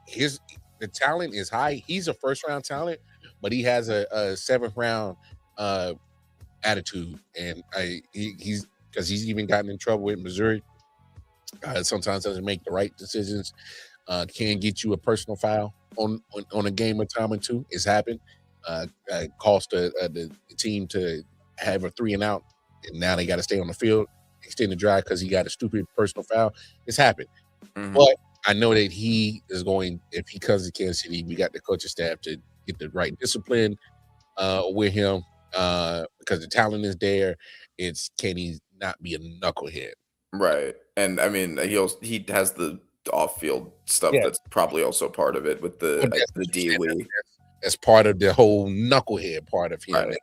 the talent is high. He's a first round talent, but he has a seventh round attitude, and he's because he's even gotten in trouble with Missouri. Sometimes doesn't make the right decisions. Can get you a personal foul on a game of time and two. It's happened. Cost the team to have a 3 and out, and now they got to stay on the field, extend the drive because he got a stupid personal foul. It's happened, but I know that he is going. If he comes to Kansas City, we got the coaching staff to get the right discipline with him because the talent is there. It's can he not be a knucklehead? Right. And I mean, he has the off-field stuff Yeah. that's probably also part of it with the DOE. That's part of the whole knucklehead part of him. Right.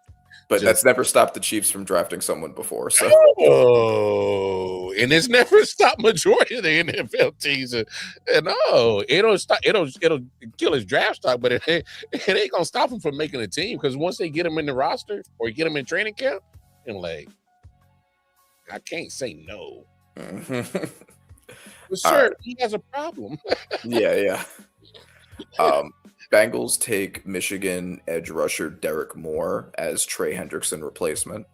But that's never stopped the Chiefs from drafting someone before. So and it's never stopped majority of the NFL teams. And it'll stop. It'll kill his draft stock, but it ain't gonna stop him from making a team because once they get him in the roster or get him in training camp, and like I can't say no. But sir, he has a problem. yeah. Bengals take Michigan edge rusher Derek Moore as Trey Hendrickson replacement.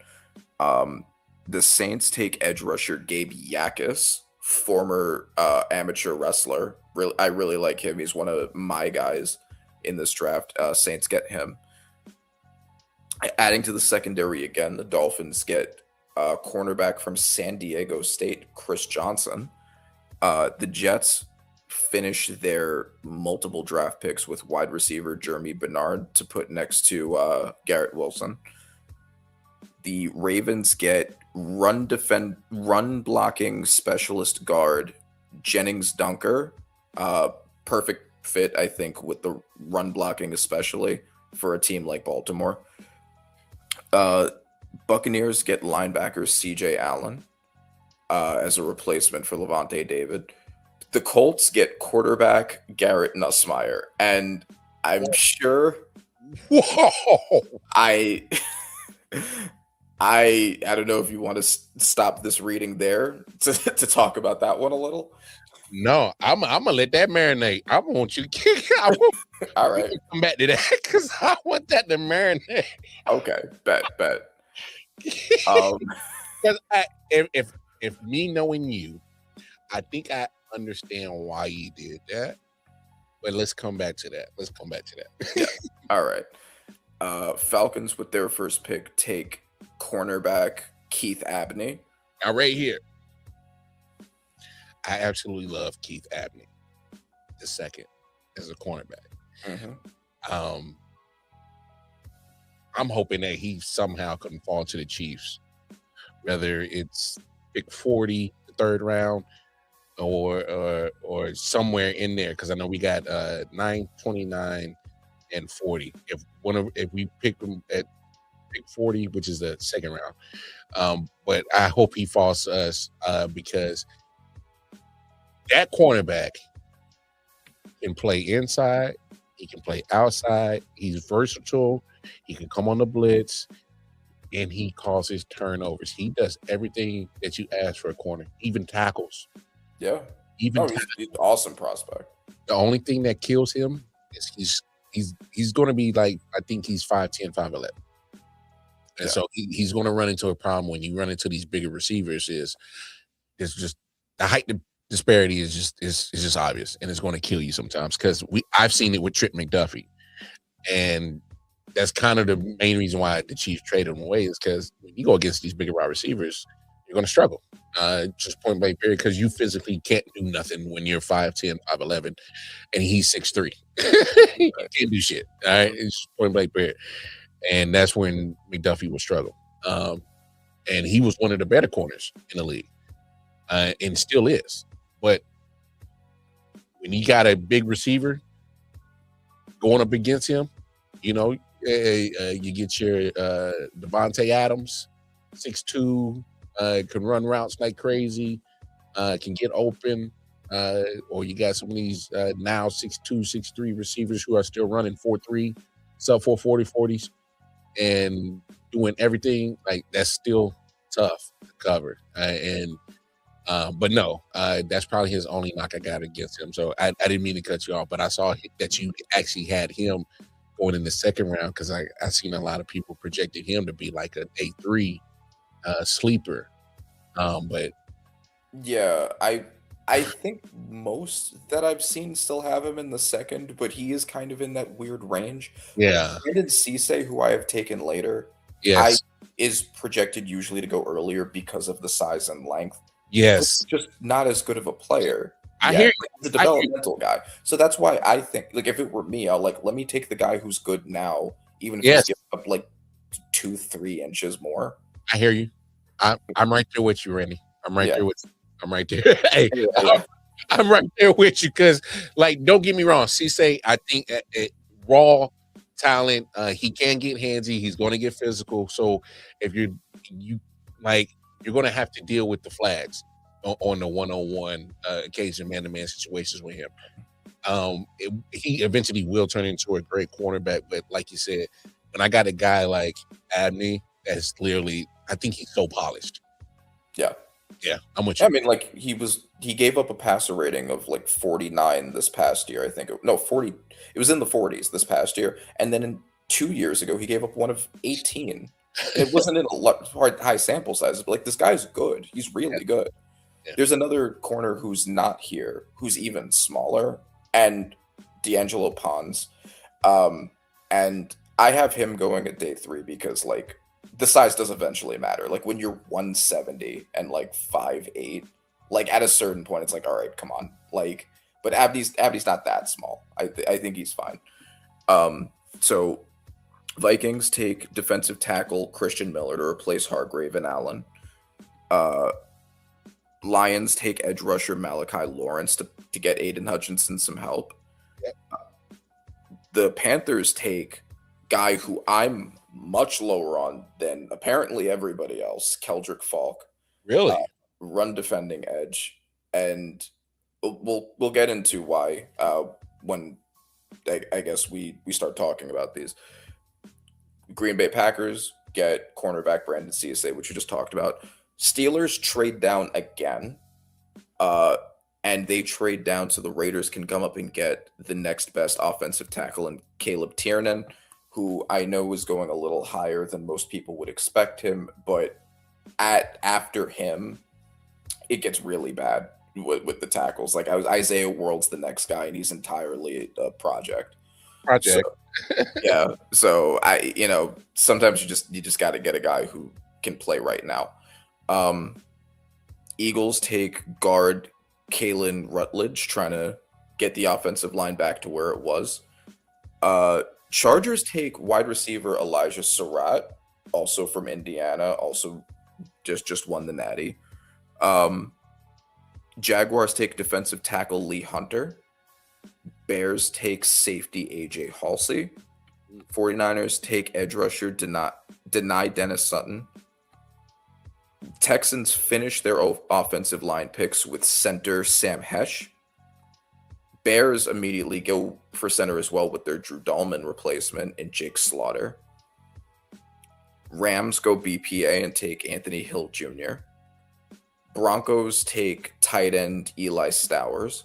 The Saints take edge rusher Gabe Yakis, former amateur wrestler. I really like him. He's one of my guys in this draft. Saints get him. Adding to the secondary again, the Dolphins get cornerback from San Diego State, Chris Johnson. The Jets finish their multiple draft picks with wide receiver Jeremy Bernard to put next to Garrett Wilson. The Ravens get run blocking specialist guard Jennings Dunker. Perfect fit, I think, with the run blocking, especially for a team like Baltimore. Buccaneers get linebacker CJ Allen as a replacement for Levante David. The Colts get quarterback Garrett Nussmeier, and I'm sure I don't know if you want to stop this reading there to talk about that one a little. No, I'm gonna let that marinate. I want you to kick. All right, come back to that because I want that to marinate. Okay, bet. Because if me knowing you, I think I understand why you did that. But let's come back to that. Yeah. All right. Falcons with their first pick take cornerback Keith Abney. Now right here, I absolutely love Keith Abney the second as a cornerback. I'm hoping that he somehow can fall to the Chiefs, whether it's pick 40, the third round, or somewhere in there, because I know we got 9, 29, and 40. If we pick them at pick 40, which is the second round, but I hope he falls to us because that cornerback can play inside, he can play outside, he's versatile, he can come on the blitz, and he causes turnovers. He does everything that you ask for a corner, even tackles. Yeah. He's an awesome prospect. The only thing that kills him is he's going to be like, I think he's 5'10", 5'11". And so he's going to run into a problem when you run into these bigger receivers. It's just the height disparity is just obvious, and it's going to kill you sometimes because I've seen it with Trent McDuffie, and that's kind of the main reason why the Chiefs traded him away is because when you go against these bigger wide receivers, you're going to struggle. Just point blank period, because you physically can't do nothing when you're 5'10", 5'11", and he's 6'3". He can't do shit. All right, it's just point blank period. And that's when McDuffie would struggle. And he was one of the better corners in the league, and still is. But when you got a big receiver going up against him, you know, you get your Devontae Adams, 6'2", can run routes like crazy, can get open, or you got some of these now 6'2", 6'3" receivers who are still running 4.3, sub 4.40 40s, and doing everything. Like, that's still tough to cover. And But no, that's probably his only knock I got against him. So I didn't mean to cut you off, but I saw that you actually had him going in the second round because I seen a lot of people projected him to be like a day 3 sleeper. But Yeah, I think most that I've seen still have him in the second, but he is kind of in that weird range. yeah, Brandon Cisse, who I have taken later, I yes, is projected usually to go earlier because of the size and length. yes. Just not as good of a player. I yet. hear Like, you. he's a developmental guy. So that's why I think, like, if it were me, I'll like, let me take the guy who's good now, even if Yes, he's giving up like 2-3 inches more. I hear you. I'm right there with you, Randy. I'm right Yeah. there with you. I'm right there. Hey, Yeah. I'm right there with you because, like, don't get me wrong. Cisse, I think raw talent. He can get handsy. He's going to get physical. So if you like, you're going to have to deal with the flags on the one-on-one occasion, man-to-man situations with him. He eventually will turn into a great cornerback, but like you said, when I got a guy like Abney, that's clearly, I think he's so polished. Yeah. Yeah, I'm with you. I mean, like he gave up a passer rating of like 49 this past year. I think no 40. It was in the 40s this past year, and then 2 years ago he gave up one of 18. It wasn't in a high sample size, but like this guy's good. He's really good. Yeah. There's another corner who's not here, who's even smaller, and D'Angelo Pons. And I have him going at day 3 because like the size does eventually matter. Like when you're 170 and like 5'8", like at a certain point, it's like, all right, come on. Like, but Abdi's not that small. I think he's fine. So Vikings take defensive tackle Christian Miller to replace Hargrave and Allen. Lions take edge rusher Malachi Lawrence to get Aiden Hutchinson some help. Yep. The Panthers take guy who I'm much lower on than apparently everybody else, Keldrick Falk. Really? Run defending edge. And we'll get into why when I guess we start talking about these. Green Bay Packers get cornerback Brandon Cisse, which you just talked about. Steelers trade down again, and they trade down so the Raiders can come up and get the next best offensive tackle in Caleb Tiernan, who I know is going a little higher than most people would expect him, but after him, it gets really bad with the tackles. Like Isaiah World's the next guy, and he's entirely a project. So, yeah. So sometimes you just got to get a guy who can play right now. Eagles take guard Kalen Rutledge, trying to get the offensive line back to where it was. Chargers take wide receiver Elijah Surratt, also from Indiana, also just won the Natty. Jaguars take defensive tackle Lee Hunter. Bears take safety AJ Halsey. 49ers take edge rusher deny Dennis Sutton. Texans finish their offensive line picks with center Sam Hesh. Bears immediately go for center as well with their Drew Dahlman replacement and Jake Slaughter. Rams go BPA and take Anthony Hill Jr. Broncos take tight end Eli Stowers.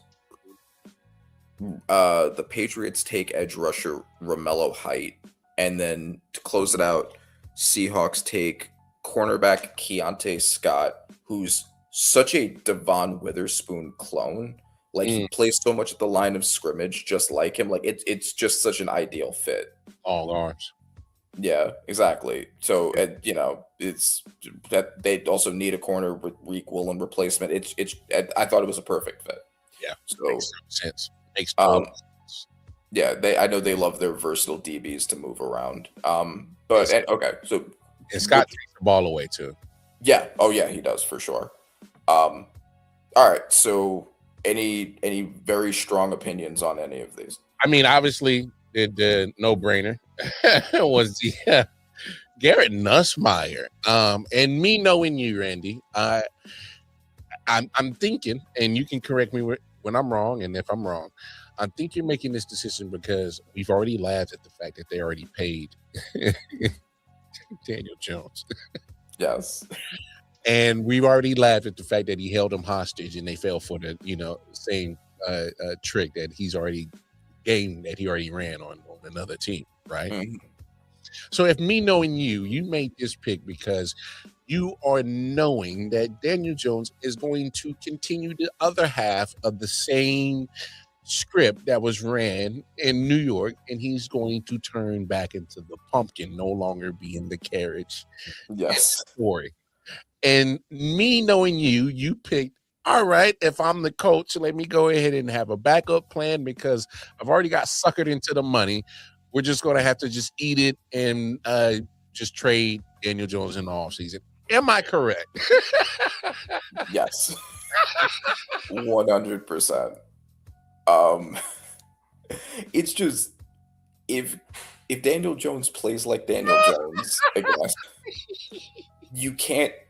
The Patriots take edge rusher Romello Height. And then to close it out, Seahawks take cornerback Keontae Scott, who's such a Devon Witherspoon clone. Like he plays so much at the line of scrimmage, just like him. Like it's just such an ideal fit. All arms. Yeah, exactly. So it's that they also need a corner with equal and replacement. I thought it was a perfect fit. Yeah. So makes sense. Makes sense. Yeah, I know they love their versatile DBs to move around. But okay, so and Scott takes the ball away too. Yeah. Oh yeah, he does for sure. All right. So any very strong opinions on any of these? I mean, obviously the no-brainer was the Garrett Nussmeier. And me knowing you, Randy, I'm thinking, and you can correct me when I'm wrong, and if I'm wrong, I think you're making this decision because we've already laughed at the fact that they already paid Daniel Jones. Yes. And we've already laughed at the fact that he held him hostage and they fell for the, same trick that he's already game that he already ran on another team, right? Mhm. So if me knowing you made this pick because you are knowing that Daniel Jones is going to continue the other half of the same script that was ran in New York, and he's going to turn back into the pumpkin, no longer be in the carriage Yes. story. And me knowing you picked, all right, if I'm the coach, let me go ahead and have a backup plan because I've already got suckered into the money. We're just going to have to just eat it and just trade Daniel Jones in the offseason. Am I correct? Yes. 100%. It's just if Daniel Jones plays like Daniel Jones again,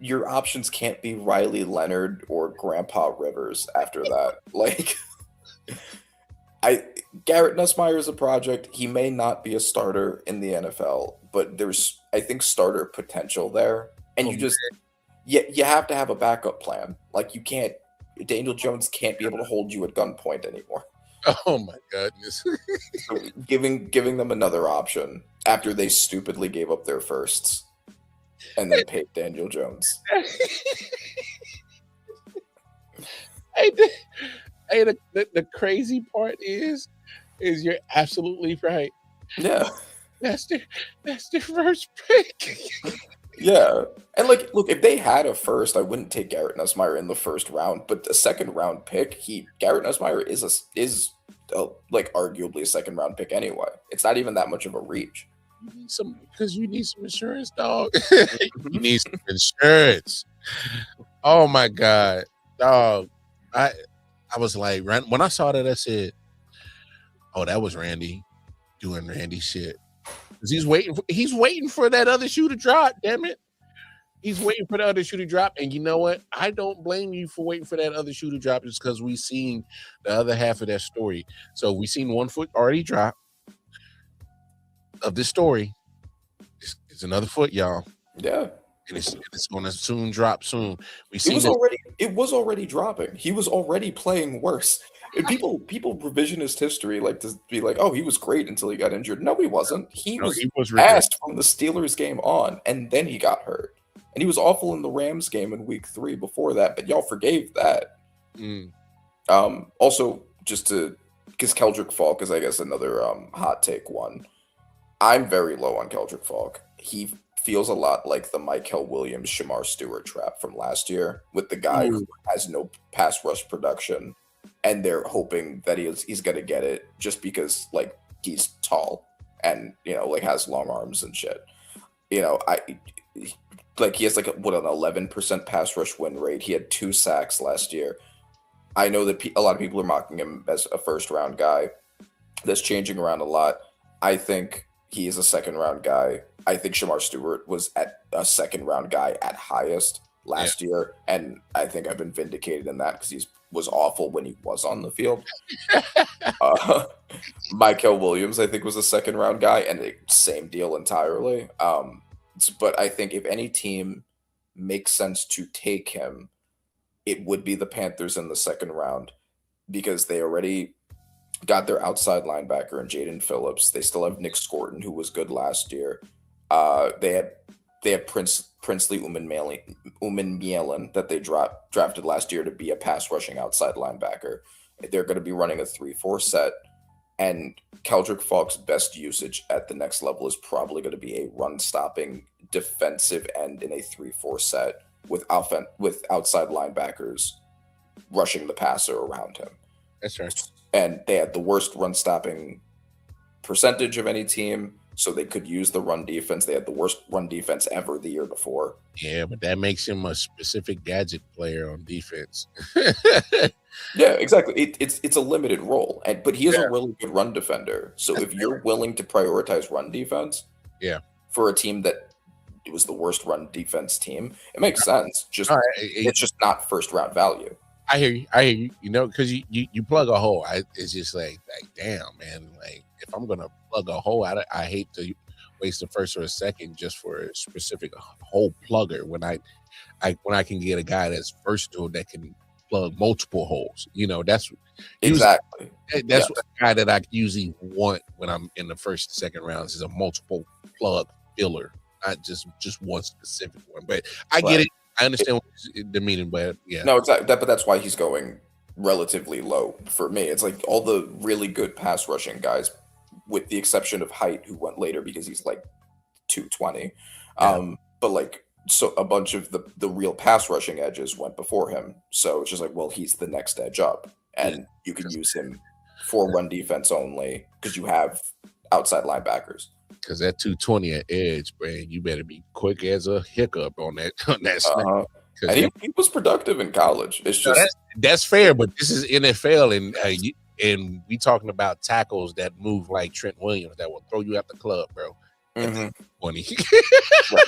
your options can't be Riley Leonard or Grandpa Rivers after that. Like Garrett Nussmeier is a project. He may not be a starter in the NFL, but there's I think starter potential there. And you have to have a backup plan. Like Daniel Jones can't be able to hold you at gunpoint anymore. Oh my goodness. So giving them another option after they stupidly gave up their firsts and then paid Daniel Jones. The crazy part is you're absolutely right. Yeah. That's the first pick. Yeah. And look, if they had a first, I wouldn't take Garrett Nussmeier in the first round, but the second round pick, Garrett Nussmeier is arguably a second round pick anyway. It's not even that much of a reach. You need some insurance, dog. You need some insurance. Oh my God, dog. I was like, when I saw that, I said, "Oh, that was Randy doing Randy shit." Because he's waiting for that other shoe to drop. Damn it, he's waiting for the other shoe to drop. And you know what? I don't blame you for waiting for that other shoe to drop. It's because we've seen the other half of that story. So we've seen one foot already drop of this story. It's another foot, y'all. Yeah. And it's going to soon drop soon. It was already dropping. He was already playing worse. And people revisionist history like to be like, oh, he was great until he got injured. No, he wasn't. He was asked from the Steelers game on, and then he got hurt. And he was awful in the Rams game in week 3 before that, but y'all forgave that. Also, just because Keldrick Falk is, I guess, another hot take one. I'm very low on Keldrick Falk. He feels a lot like the Michael Williams, Shamar Stewart trap from last year with the guy who has no pass rush production, and they're hoping that he's going to get it just because he's tall and has long arms and shit. He has an 11% pass rush win rate. He had 2 sacks last year. I know that a lot of people are mocking him as a first round guy. That's changing around a lot. I think he is a second round guy. I think Shamar Stewart was at a second round guy at highest last year, and I think I've been vindicated in that because he was awful when he was on the field. Michael Williams, I think, was a second round guy, and same deal entirely. But I think if any team makes sense to take him, it would be the Panthers in the second round because they already got their outside linebacker in Jaden Phillips. They still have Nick Scorton, who was good last year. They had Princely Umanmielen that they drafted last year to be a pass rushing outside linebacker. They're going to be running a 3-4 set, and Keldrick Falk's best usage at the next level is probably going to be a run stopping defensive end in a 3-4 set with outside linebackers rushing the passer around him. That's right. And they had the worst run stopping percentage of any team, so they could use the run defense. They had the worst run defense ever the year before. Yeah, but that makes him a specific gadget player on defense. Yeah, exactly. It's a limited role, but he is a really good run defender. So if you're willing to prioritize run defense, for a team that it was the worst run defense team, it makes sense. It's just not first round value. I hear you. Because you plug a hole. It's just like damn, man. Like if I'm gonna plug a hole, I hate to waste the first or a second just for a specific hole plugger when I when I can get a guy that's versatile that can plug multiple holes. That's Exactly. that's what a guy that I usually want when I'm in the first, second rounds is a multiple plug filler, not just one specific one. But I get it. I understand the meaning, but yeah. No, exactly. But that's why he's going relatively low for me. It's like all the really good pass rushing guys, with the exception of Height, who went later because he's like 220. Yeah. But like, so a bunch of the real pass rushing edges went before him. So it's just like, well, he's the next edge up, and you can use him for run defense only because you have outside linebackers. Because that 220 at edge, man, you better be quick as a hiccup on that snap. And he was productive in college. It's just that's fair, but this is NFL, and we talking about tackles that move like Trent Williams that will throw you out the club, bro. Mhm. 20. Right.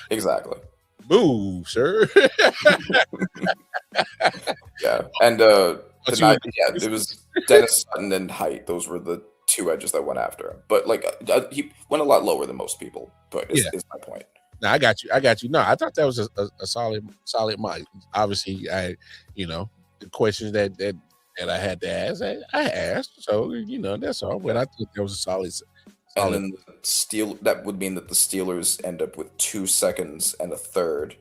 Exactly. Move, sir. Yeah, and it was Dennis Sutton and Height. Those were the two edges that went after him. But like, he went a lot lower than most people. But is my point. No, I got you. No, I thought that was a solid mic. Obviously, the questions that I had to ask, I asked. So that's all. But I think that was a solid. And then that would mean that the Steelers end up with 2 seconds and a third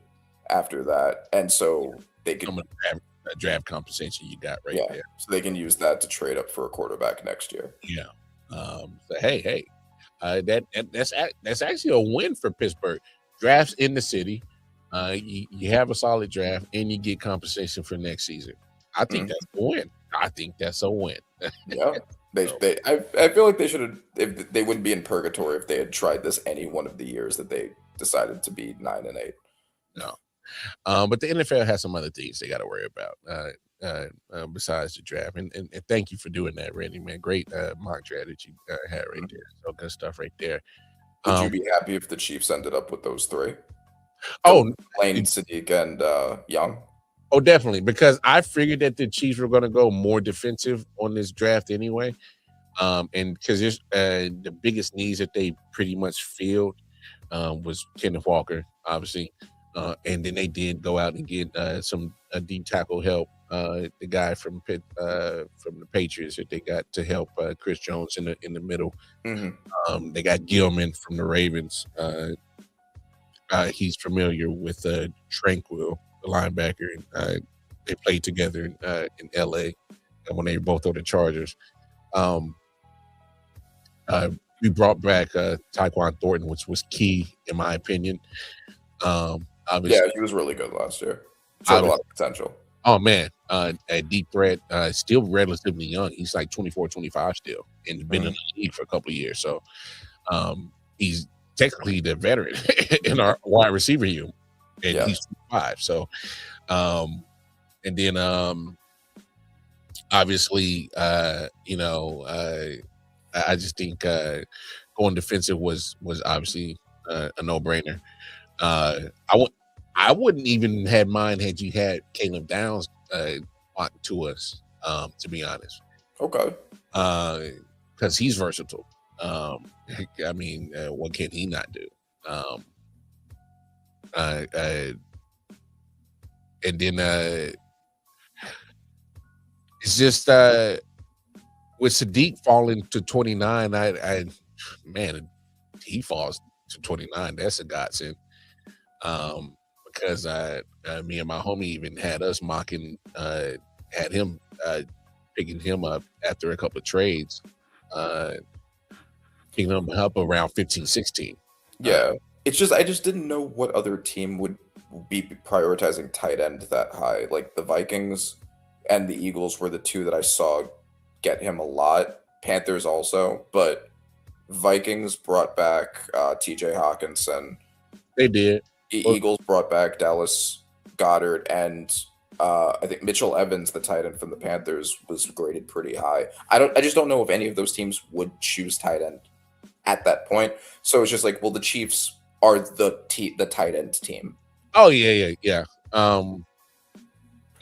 after that, and so they can draft compensation you got right there. So they can use that to trade up for a quarterback next year. Yeah. So hey, that's actually a win for Pittsburgh. Drafts in the city, you have a solid draft, and you get compensation for next season. I think that's a win. I think that's a win. Yeah. I feel like they should have. If they wouldn't be in purgatory if they had tried this any one of the years that they decided to be 9 and 8. No, but the NFL has some other things they got to worry about besides the draft. And thank you for doing that, Randy. Man, great mock draft that you had right there. So good stuff right there. Would you be happy if the Chiefs ended up with those 3? Lane, Sadiq, and Young. Oh, definitely, because I figured that the Chiefs were going to go more defensive on this draft anyway, and because there's the biggest needs that they pretty much filled was Kenneth Walker, obviously, and then they did go out and get some deep tackle help. The guy from the Patriots that they got to help Chris Jones in the middle. Mm-hmm. They got Gilman from the Ravens. He's familiar with Tranquil, the linebacker. They played together in LA when they were both on the Chargers. We brought back Tyquan Thornton, which was key in my opinion. Obviously, he was really good last year. Showed a lot of potential. Oh man, a deep threat, still relatively young. He's like 24, 25 still, and been in the league for a couple of years. So he's technically the veteran in our wide receiver unit, and he's 5. So, and then obviously, I just think going defensive was obviously a no-brainer. I wouldn't even have mind had you had Caleb Downs to us, to be honest. Okay. Because he's versatile. I mean, what can he not do? And then it's just with Sadiq falling to 29, man, he falls to 29. That's a godsend. Because me and my homie even had us mocking, had him picking him up after a couple of trades, picking him up around 15, 16. Yeah, it's just I just didn't know what other team would be prioritizing tight end that high. Like the Vikings and the Eagles were the two that I saw get him a lot. Panthers also, but Vikings brought back TJ Hawkinson. They did. Eagles brought back Dallas Goedert, and I think Mitchell Evans, the tight end from the Panthers, was graded pretty high. I just don't know if any of those teams would choose tight end at that point. So it's just like, well, the Chiefs are the tight end team. Oh yeah. And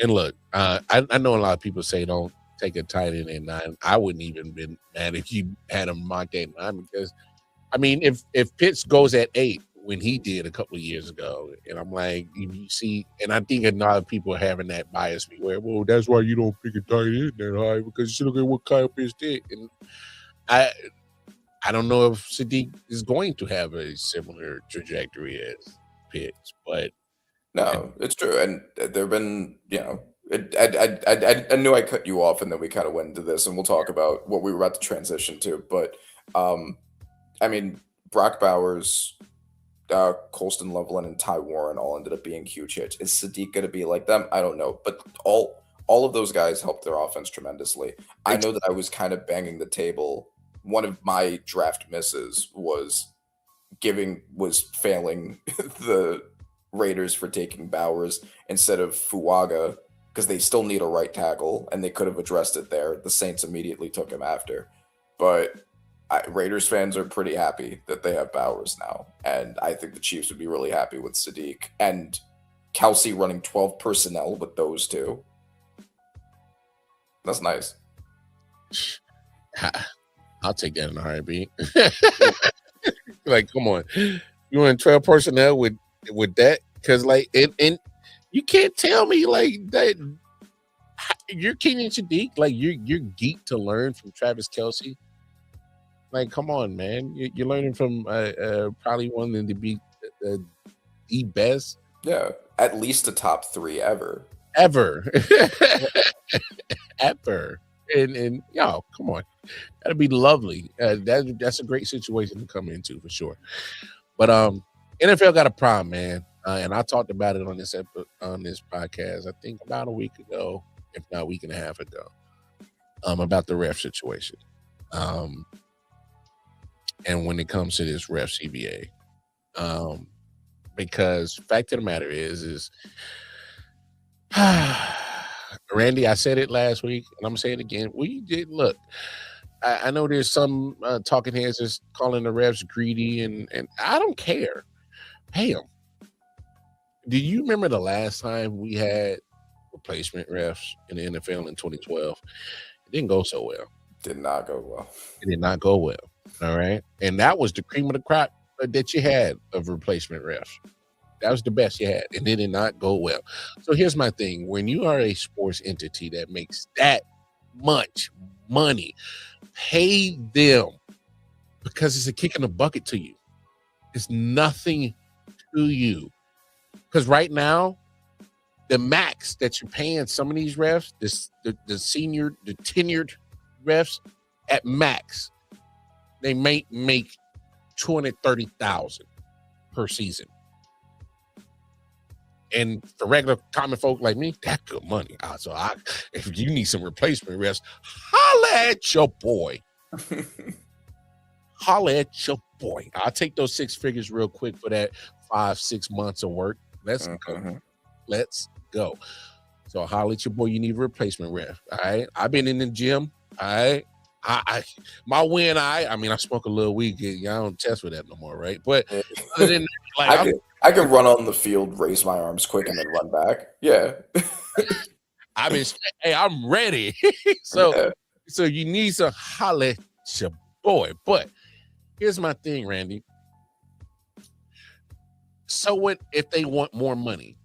look, I know a lot of people say don't take a tight end at 9. I wouldn't even been mad if you had him mocked at 9 because, I mean, if Pitts goes at 8, when he did a couple of years ago. And I'm like, you see, and I think a lot of people are having that bias where, well, that's why you don't pick a tight end that high, because you should look at what Kyle Pitts did. And I don't know if Sadiq is going to have a similar trajectory as Pitts, but no, it's true. And there have been, I knew I cut you off, and then we kind of went into this, and we'll talk about what we were about to transition to. But I mean, Brock Bowers, Colston Loveland, and Ty Warren all ended up being huge hits. Is Sadiq going to be like them? I don't know, but all of those guys helped their offense tremendously. I know that I was kind of banging the table. One of my draft misses was failing the Raiders for taking Bowers instead of Fuaga, because they still need a right tackle, and they could have addressed it there. The Saints immediately took him after. But Raiders fans are pretty happy that they have Bowers now, and I think the Chiefs would be really happy with Sadiq. And Kelsey running 12 personnel with those two. That's nice. I'll take that in a heartbeat. Like, come on. You want 12 personnel with that? Because, like, and you can't tell me, like, that you're Kenyon Sadiq. Like, you're geeked to learn from Travis Kelce. Like, come on, man. You're learning from probably one of the best. Yeah, at least a top 3 ever. Ever. And y'all, come on. That'd be lovely. That's a great situation to come into for sure. But NFL got a problem, man. And I talked about it on this podcast, I think about a week ago, if not a week and a half ago, about the ref situation. And when it comes to this ref CBA, because fact of the matter is Randy, I said it last week, and I'm saying it again. We did look. I know there's some talking heads just calling the refs greedy, and I don't care. Pay them. Do you remember the last time we had replacement refs in the NFL in 2012? It didn't go so well. Did not go well. It did not go well. All right. And that was the cream of the crop that you had of replacement refs. That was the best you had. And it did not go well. So here's my thing. When you are a sports entity that makes that much money, pay them, because it's a kick in the bucket to you. It's nothing to you. Because right now, the max that you're paying some of these refs, the tenured refs, at max, they may make $230,000 per season. And for regular common folk like me, that's good money. So if you need some replacement refs, holla at your boy. Holla at your boy. I'll take those 6 figures real quick for that 5-6 months of work. Let's go. Let's go. So holla at your boy. You need a replacement ref. All right. I've been in the gym. All right. My win. I mean, I smoke a little weed. I don't test with that no more, right? But other than that, like, I can run on the field, raise my arms quick, and then run back. Yeah. I'm ready. So you need to holla at your boy. But here's my thing, Randy. So what if they want more money,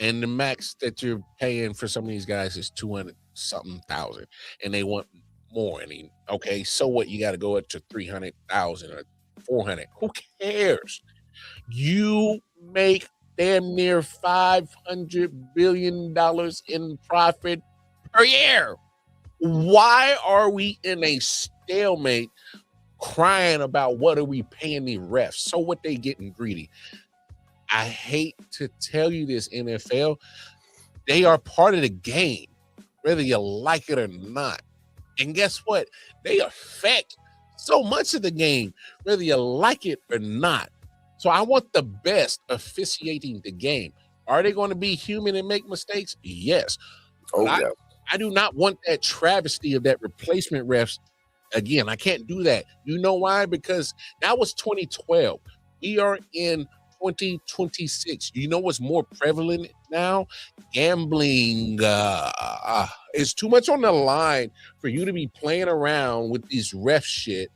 and the max that you're paying for some of these guys is 200-something thousand, and they want more? I mean, okay, so what? You got to go up to 300,000 or 400. Who cares? You make damn near $500 billion in profit per year. Why are we in a stalemate crying about what are we paying the refs? So what, they getting greedy? I hate to tell you this, NFL, they are part of the game, whether you like it or not. And guess what? They affect so much of the game, whether you like it or not. So I want the best officiating the game. Are they going to be human and make mistakes? Yes. Oh, yeah. I do not want that travesty of that replacement refs again. I can't do that. You know why? Because that was 2012. We are in 2026. You know what's more prevalent now? Gambling. It's too much on the line for you to be playing around with these ref shit.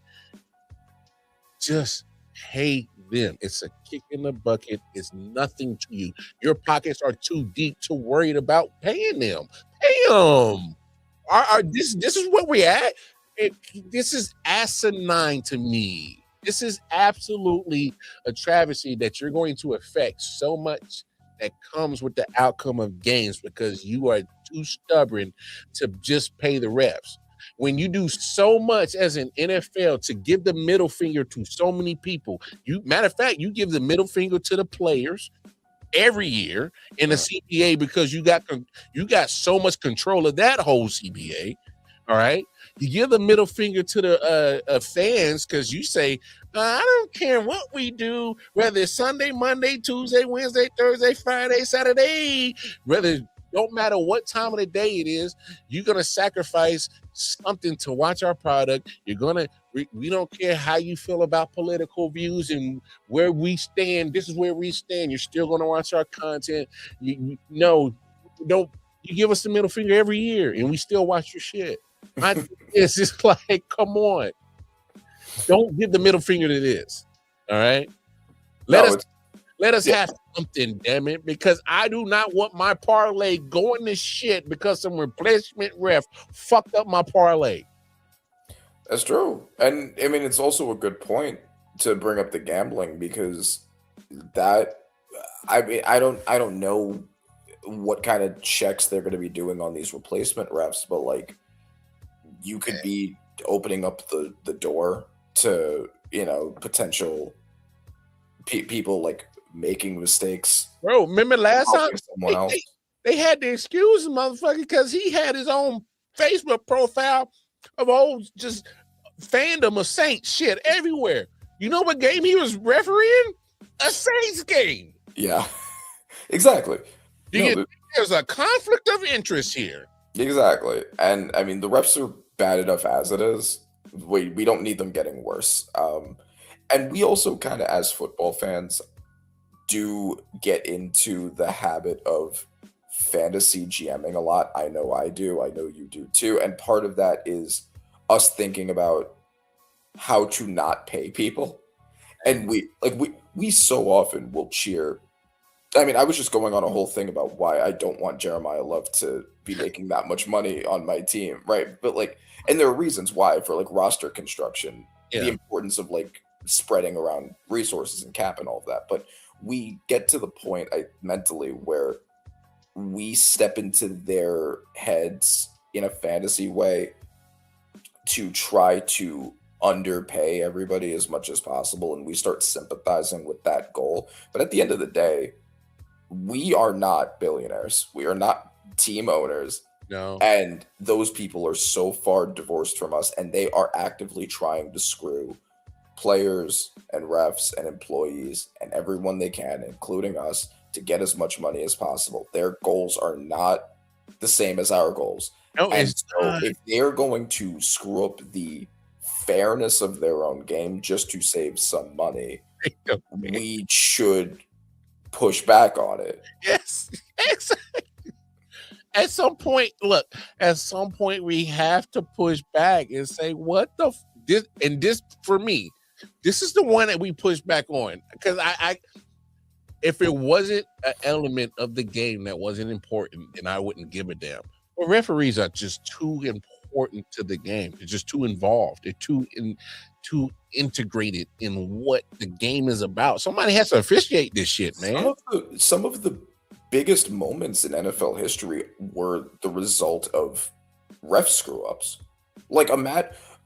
Just pay them. It's a kick in the bucket. It's nothing to you. Your pockets are too deep to worry about paying them. Pay them. This is where we're at. This is asinine to me. This is absolutely a travesty that you're going to affect so much that comes with the outcome of games because you are too stubborn to just pay the refs. When you do so much as an NFL to give the middle finger to so many people, matter of fact, you give the middle finger to the players every year in the CBA because you got so much control of that whole CBA. All right, you give the middle finger to the fans because you say, I don't care what we do, whether it's Sunday, Monday, Tuesday, Wednesday, Thursday, Friday, Saturday, don't matter what time of the day it is, you're gonna sacrifice something to watch our product. We don't care how you feel about political views and where we stand. This is where we stand. You're still gonna watch our content. You give us the middle finger every year, and we still watch your shit. It's just like, come on. Don't give the middle finger to this. All right. Let us have something, damn it, because I do not want my parlay going to shit because some replacement ref fucked up my parlay. That's true. And I mean, it's also a good point to bring up the gambling because I don't know what kind of checks they're going to be doing on these replacement refs, but like you could be opening up the door to, potential people like making mistakes. Bro, remember last time they had to excuse the motherfucker because he had his own Facebook profile of old just fandom of Saints shit everywhere. You know what game he was refereeing? A Saints game. Yeah, exactly. There's a conflict of interest here. Exactly. And I mean, the refs are bad enough as it is. We don't need them getting worse. And we also kind of, as football fans, do get into the habit of fantasy GMing a lot. I know I do. I know you do too. And part of that is us thinking about how to not pay people. And we so often will cheer. I mean, I was just going on a whole thing about why I don't want Jeremiah Love to be making that much money on my team, right? But and there are reasons why for roster construction, the importance of spreading around resources and cap and all of that. But we get to the point mentally where we step into their heads in a fantasy way to try to underpay everybody as much as possible, and we start sympathizing with that goal. But at the end of the day, we are not billionaires. We are not team owners. No. And those people are so far divorced from us, and they are actively trying to screw players and refs and employees and everyone they can, including us, to get as much money as possible. Their goals are not the same as our goals. No, and so if they're going to screw up the fairness of their own game just to save some money, we should push back on it. Yes, exactly. At some point, we have to push back and say, what the this for me, this is the one that we push back on, because if it wasn't an element of the game that wasn't important, then I wouldn't give a damn. But referees are just too important to the game. They're just too involved. They're too integrated in what the game is about. Somebody has to officiate this shit, man. Some of the biggest moments in NFL history were the result of ref screw-ups.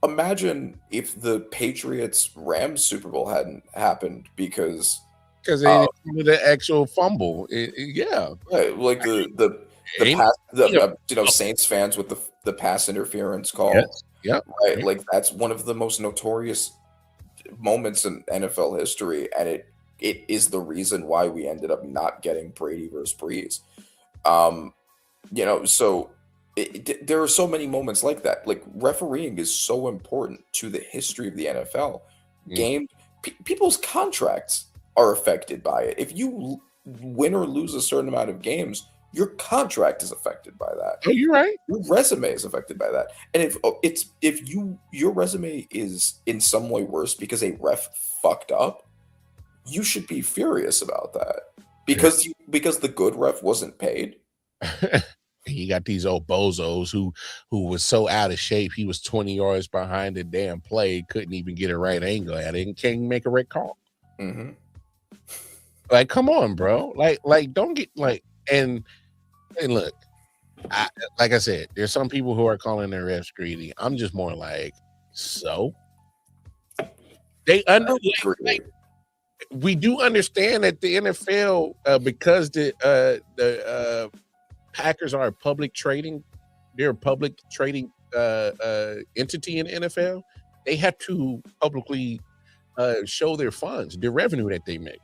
Imagine if the Patriots-Rams Super Bowl hadn't happened because they didn't do the actual fumble. Right, Saints fans with the pass interference call. Yes. Yeah, right. That's one of the most notorious moments in NFL history, and it is the reason why we ended up not getting Brady versus Breeze. So there are so many moments like that. Refereeing is so important to the history of the NFL. People's contracts are affected by it. If you win or lose a certain amount of games, your contract is affected by that. Oh, you're right. Your resume is affected by that. And if your resume is in some way worse because a ref fucked up, you should be furious about that because the good ref wasn't paid. You got these old bozos who was so out of shape he was 20 yards behind the damn play, couldn't even get a right angle at it, and can't make a red call. Mm-hmm. Like, come on, bro. Like, don't get like and look, like I said, there's some people who are calling their refs greedy. I'm just more like, so they we do understand that the NFL, because the Packers are a public trading, they're a public trading entity in the NFL. They have to publicly show their funds, their revenue that they make.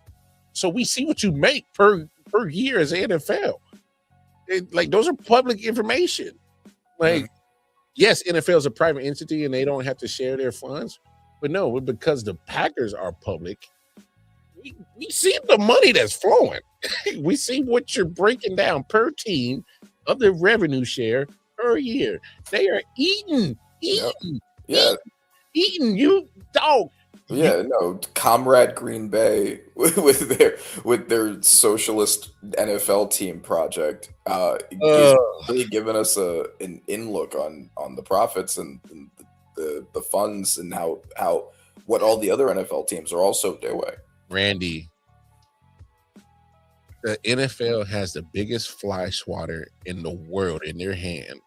So we see what you make per year as an NFL. Like, those are public information. Like, yes, NFL is a private entity and they don't have to share their funds, but no, because the Packers are public, we see the money that's flowing. We see what you're breaking down per team of the revenue share per year. They are eating. You dog. Yeah, no, Comrade Green Bay with their socialist NFL team project is really giving us an in look on the profits and the funds and how what all the other NFL teams are also doing. Randy, the NFL has the biggest fly swatter in the world in their hand,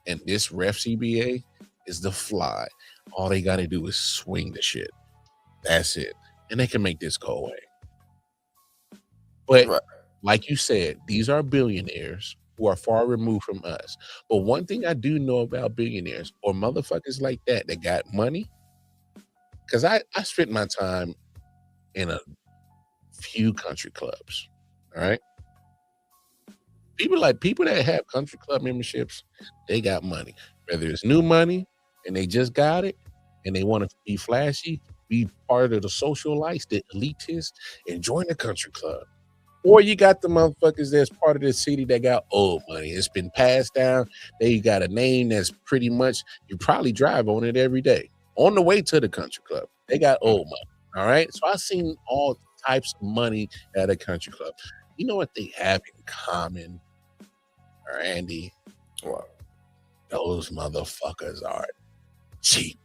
and this ref CBA is the fly. All they got to do is swing the shit. That's it. And they can make this go away. But like you said, these are billionaires who are far removed from us. But one thing I do know about billionaires or motherfuckers like that got money, because I spent my time in a few country clubs. All right. People that have country club memberships, they got money. Whether it's new money and they just got it and they want to be flashy, be part of the social life, the elitists, and join the country club. Or you got the motherfuckers that's part of the city that got old money. It's been passed down. They got a name that's pretty much, you probably drive on it every day. On the way to the country club, they got old money. All right. So I've seen all types of money at a country club. You know what they have in common, Randy? What? Those motherfuckers are cheap.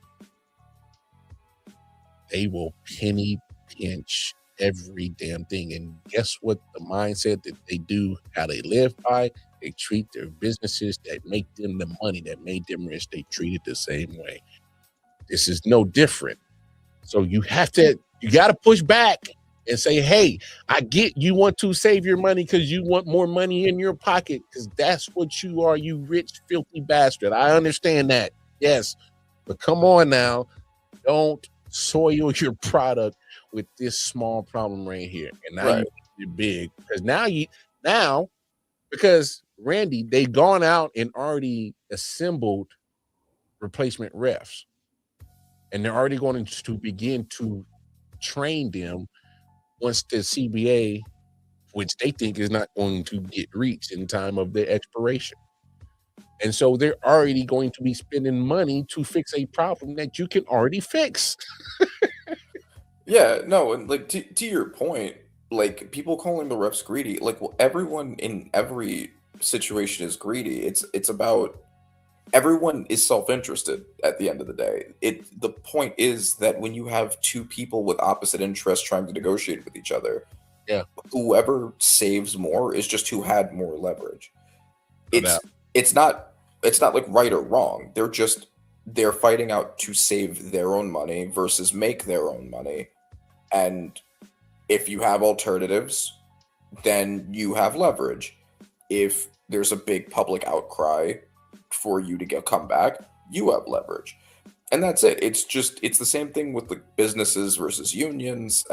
They will penny pinch every damn thing. And guess what? The mindset that they do, how they live by, they treat their businesses that make them the money that made them rich. They treat it the same way. This is no different. So you got to push back and say, hey, I get you want to save your money because you want more money in your pocket because that's what you are, you rich, filthy bastard. I understand that. Yes. But come on now. Don't soil your product with this small problem right here. And now you're big. Because because Randy, they gone out and already assembled replacement refs. And they're already going to begin to train them once the CBA, which they think is not going to get reached in time of the expiration. And so they're already going to be spending money to fix a problem that you can already fix. Yeah, no, and like to your point, like people calling the refs greedy, like everyone in every situation is greedy. It's about everyone is self-interested at the end of the day. The point is that when you have two people with opposite interests trying to negotiate with each other, whoever saves more is just who had more leverage. It's not like right or wrong. They're fighting out to save their own money versus make their own money. And if you have alternatives, then you have leverage. If there's a big public outcry for you to come back, you have leverage. And that's it. It's the same thing with the businesses versus unions.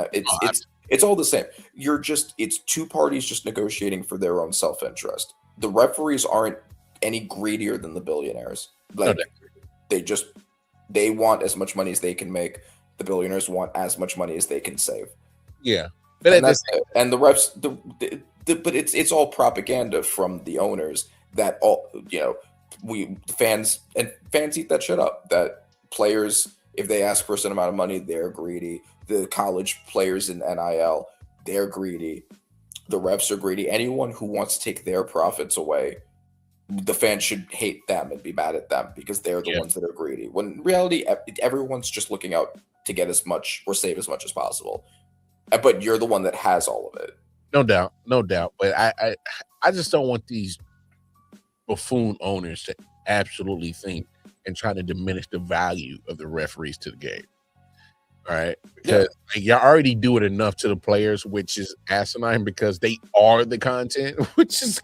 It's all the same. It's two parties just negotiating for their own self-interest. The referees aren't any greedier than the billionaires. Like they want as much money as they can make. The billionaires want as much money as they can save. Yeah. And the refs, but it's all propaganda from the owners that all, fans eat that shit up. That players, if they ask for a certain amount of money, they're greedy. The college players in NIL, they're greedy. The refs are greedy. Anyone who wants to take their profits away, the fans should hate them and be mad at them because they're the ones that are greedy. When in reality, everyone's just looking out to get as much or save as much as possible. But you're the one that has all of it. No doubt, no doubt. But I just don't want these buffoon owners to absolutely think and try to diminish the value of the referees to the game. All right, because you already do it enough to the players, which is asinine because they are the content, which is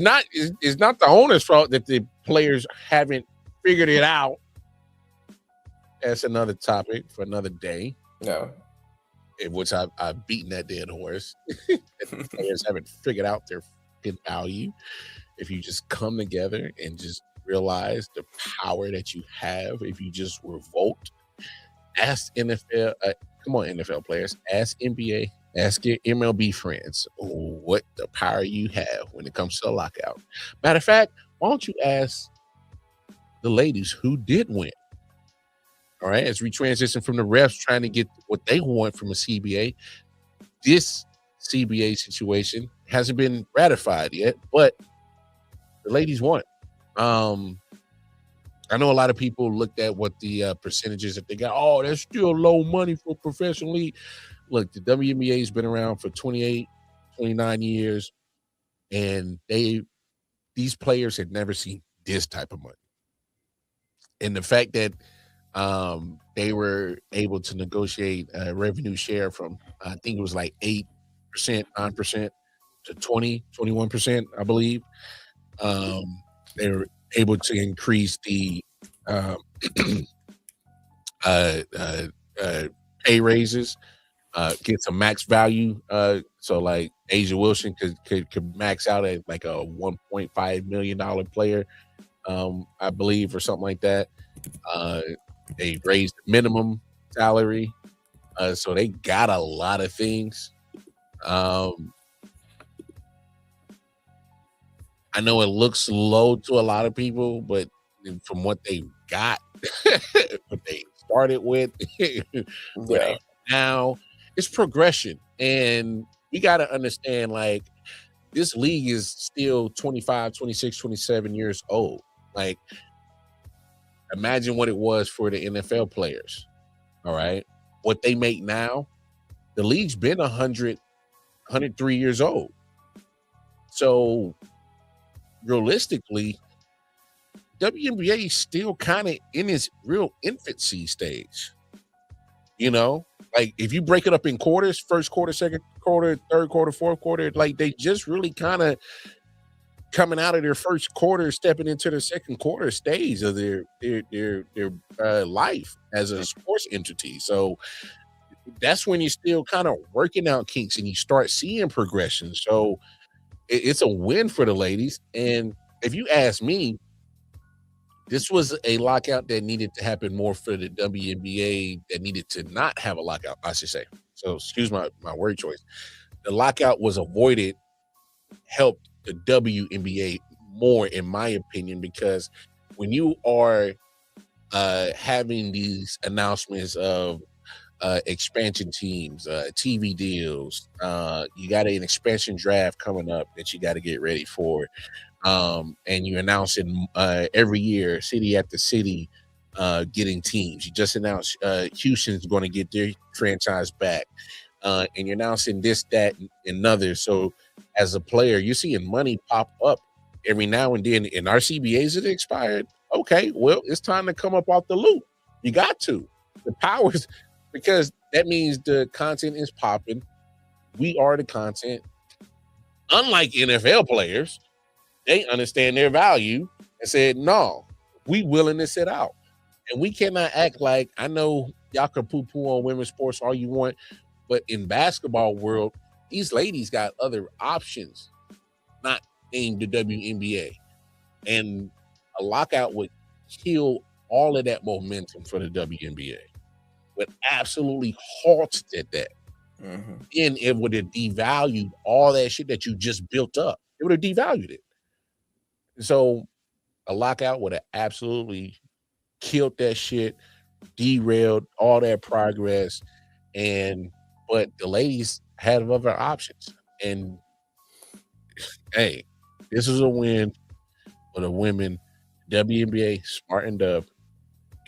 not the owner's fault that the players haven't figured it out. That's another topic for another day. No, which I've beaten that dead horse. The players haven't figured out their value. If you just come together and just realize the power that you have, if you just revolt. Ask NFL, come on, NFL players. Ask NBA, ask your MLB friends what the power you have when it comes to a lockout. Matter of fact, why don't you ask the ladies who did win? All right, as we transition from the refs trying to get what they want from a CBA, this CBA situation hasn't been ratified yet, but the ladies won. I know a lot of people looked at what the percentages that they got. Oh, that's still low money for professional league. Look, the WNBA has been around for 28, 29 years, and these players had never seen this type of money. And the fact that they were able to negotiate a revenue share from, I think it was like 8%, 9% to 20, 21%, I believe. They were able to increase the pay raises, get some max value. So like Asia Wilson could max out at like a $1.5 million player, I believe, or something like that. They raised the minimum salary. So they got a lot of things. I know it looks low to a lot of people, but from what they got, what they started with, now it's progression. And we got to understand, like, this league is still 25, 26, 27 years old. Like, imagine what it was for the NFL players. All right. What they make now, the league's been 100, 103 years old. So realistically, WNBA is still kind of in its real infancy stage. You know, like if you break it up in quarters, first quarter, second quarter, third quarter, fourth quarter, like they just really kind of coming out of their first quarter, stepping into the second quarter stage of their life as a sports entity. So that's when you're still kind of working out kinks and you start seeing progression. So it's a win for the ladies. And if you ask me, this was a lockout that needed to happen more for the WNBA, that needed to not have a lockout, I should say. So excuse my word choice. The lockout was avoided, helped the WNBA more, in my opinion, because when you are having these announcements of expansion teams, TV deals, you got an expansion draft coming up that you got to get ready for. And you announce it every year, city after city, getting teams. You just announced Houston's going to get their franchise back. And you're announcing this, that, and another. So as a player, you're seeing money pop up every now and then. And our CBAs that expired. Okay, well, it's time to come up off the loop. You got to. The powers, because that means the content is popping. We are the content. Unlike NFL players, they understand their value and said, no, we willing to sit out. And we cannot act like, I know y'all can poo-poo on women's sports all you want, but in basketball world, these ladies got other options, not named the WNBA. And a lockout would kill all of that momentum for the WNBA. Would absolutely halted that. Mm-hmm. And it would have devalued all that shit that you just built up. It would have devalued it. So a lockout would have absolutely killed that shit, derailed all that progress. But the ladies had other options. And hey, this was a win for the women. WNBA smartened up,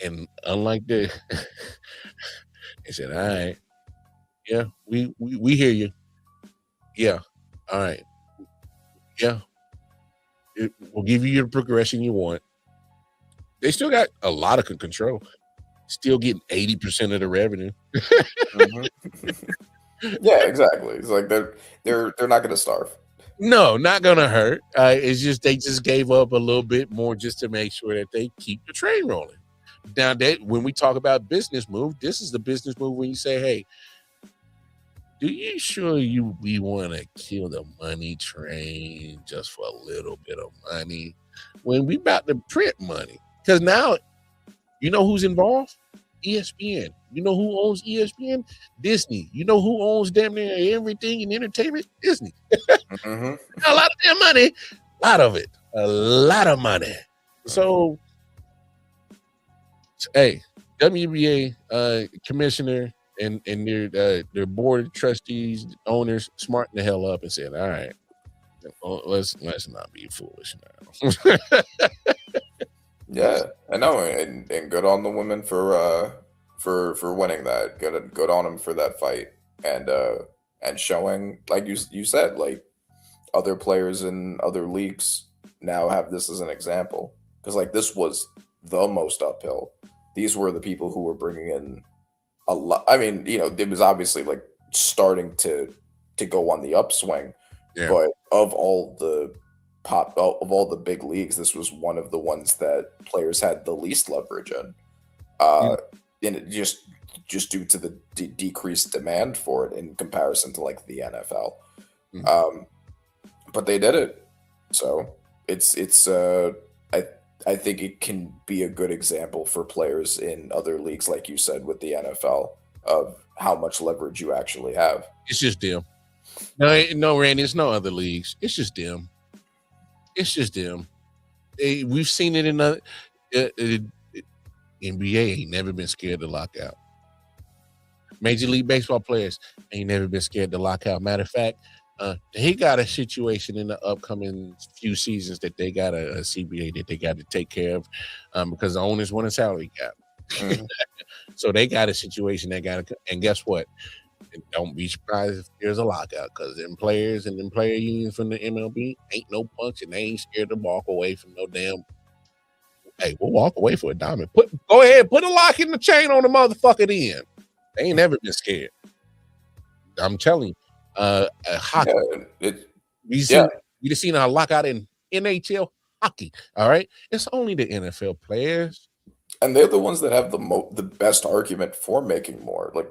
and unlike they said, "All right, yeah, we hear you. Yeah, all right, yeah, we'll give you your progression you want." They still got a lot of control. Still getting 80% of the revenue. Yeah, exactly. It's like they're not going to starve. No, not gonna hurt. It's just they just gave up a little bit more just to make sure that they keep the train rolling. Now that when we talk about business move, this is the business move when you say, "Hey, do you sure we want to kill the money train just for a little bit of money when we about to print money?" Because now, you know who's involved? ESPN. You know who owns ESPN? Disney. You know who owns damn near everything in entertainment? Disney. A lot of their money. A lot of it. A lot of money. So, hey, WNBA commissioner and their board of trustees, owners, smarten the hell up and said, "All right, let's not be foolish now." Yeah, I know, and good on the women for winning that. Good on them for that fight, and showing, like you said, like other players in other leagues now have this as an example, because like this was the most uphill. These were the people who were bringing in a lot. I mean, it was obviously like starting to go on the upswing, but of all the big leagues, this was one of the ones that players had the least leverage in, and it just due to the decreased demand for it in comparison to like the NFL. But they did it, so I think it can be a good example for players in other leagues, like you said with the NFL, of how much leverage you actually have. It's just them. No, Randy, it's no other leagues. It's just them. It's just them. We've seen it in the NBA. Ain't never been scared to lock out. Major League Baseball players ain't never been scared to lock out. Matter of fact, he got a situation in the upcoming few seasons that they got a CBA that they got to take care of, because the owners want a salary cap. So they got a situation that got to, and guess what? Don't be surprised if there's a lockout, because them players and them player unions from the MLB ain't no punch, and they ain't scared to walk away from no damn. Hey, we'll walk away for a diamond. Go ahead, put a lock in the chain on the motherfucker then. They ain't never been scared. I'm telling you. Hockey. We just seen a lockout in NHL hockey. All right, it's only the NFL players, and they're the ones that have the best argument for making more. Like,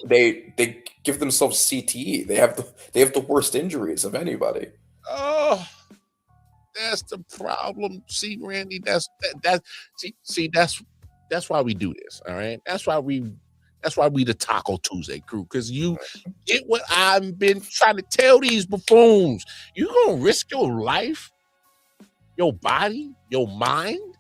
they give themselves CTE. They have the worst injuries of anybody. Oh, that's the problem. See, Randy, that's why we do this. All right, that's why we the Taco Tuesday crew, because you get what I've been trying to tell these buffoons. You gonna risk your life, your body, your mind,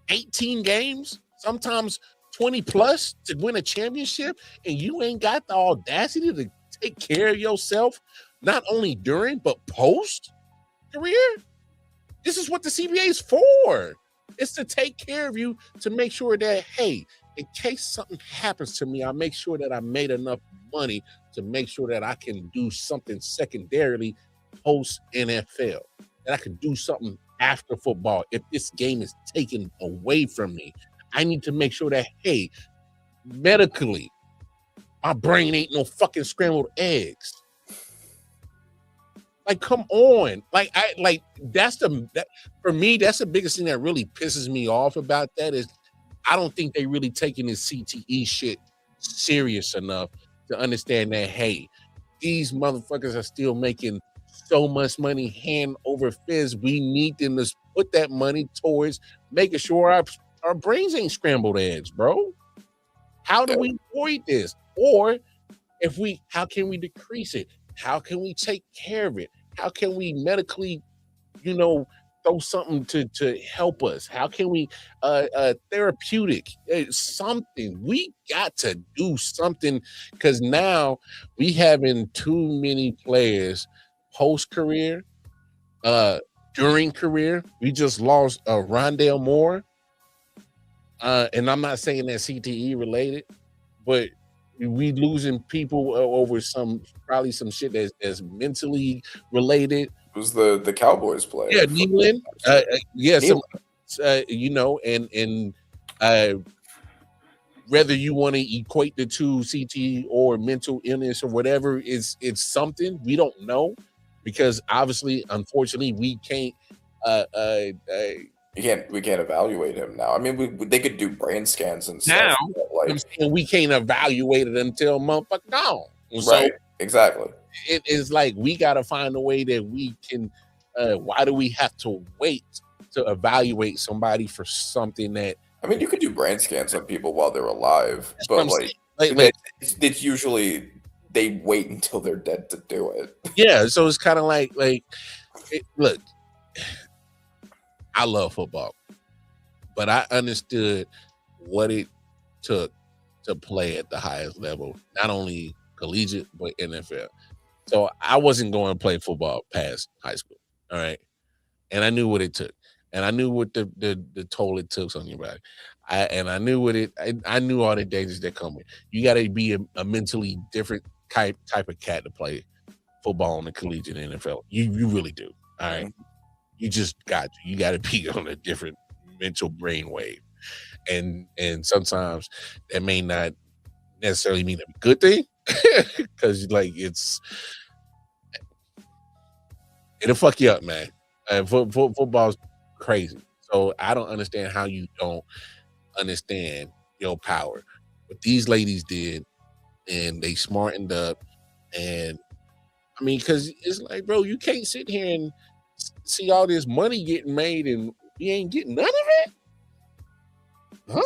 18 games, sometimes 20 plus to win a championship, and you ain't got the audacity to take care of yourself, not only during but post career? This is what the CBA is for. It's to take care of you, to make sure that, hey, in case something happens to me, I make sure that I made enough money to make sure that I can do something secondarily post NFL, that I can do something after football. If this game is taken away from me, I need to make sure that, hey, medically, my brain ain't no fucking scrambled eggs. Like, come on. For me, that's the biggest thing that really pisses me off about that is I don't think they really taking this CTE shit serious enough to understand that, hey, these motherfuckers are still making so much money hand over fist. We need them to put that money towards making sure our brains ain't scrambled eggs, bro. How do we avoid this? Or how can we decrease it? How can we take care of it? How can we medically, throw something to help us? How can we therapeutic something? We got to do something because now we having too many players post career, during career. We just lost Rondale Moore, and I'm not saying that CTE related, but we losing people over probably some shit that's mentally related. It was the Cowboys player. Yeah, Nealon. Yeah, some, and whether you want to equate the two, CTE or mental illness or whatever, it's something we don't know because obviously, unfortunately, we can't. We can't evaluate him now. I mean, they could do brain scans and stuff. Now, Like, we can't evaluate it until motherfucker gone. So right, exactly. it is like we got to find a way that we can. Why do we have to wait to evaluate somebody for something that? I mean, you could do brain scans on people while they're alive, but it's usually they wait until they're dead to do it. Yeah, so it's kind of like look, I love football, but I understood what it took to play at the highest level, not only collegiate but NFL. So I wasn't going to play football past high school. All right, and I knew what it took. And I knew what the toll it took on your body. I knew all the dangers that come with. You got to be a mentally different type of cat to play football in the collegiate NFL. You really do. All right. You just got to be on a different mental brainwave. And sometimes that may not necessarily mean a good thing. Because it'll fuck you up, man. Football's crazy. So I don't understand how you don't understand your power. But these ladies did, and they smartened up. And I mean, because it's like, bro, you can't sit here and see all this money getting made and we ain't getting none of it. Huh?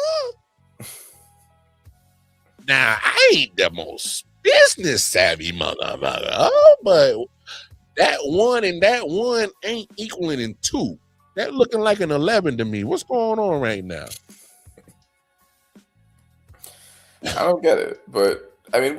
Now, I ain't the most business savvy motherfucker, but that one and that one ain't equaling in two. That looking like an 11 to me. What's going on right now? I don't get it, but I mean,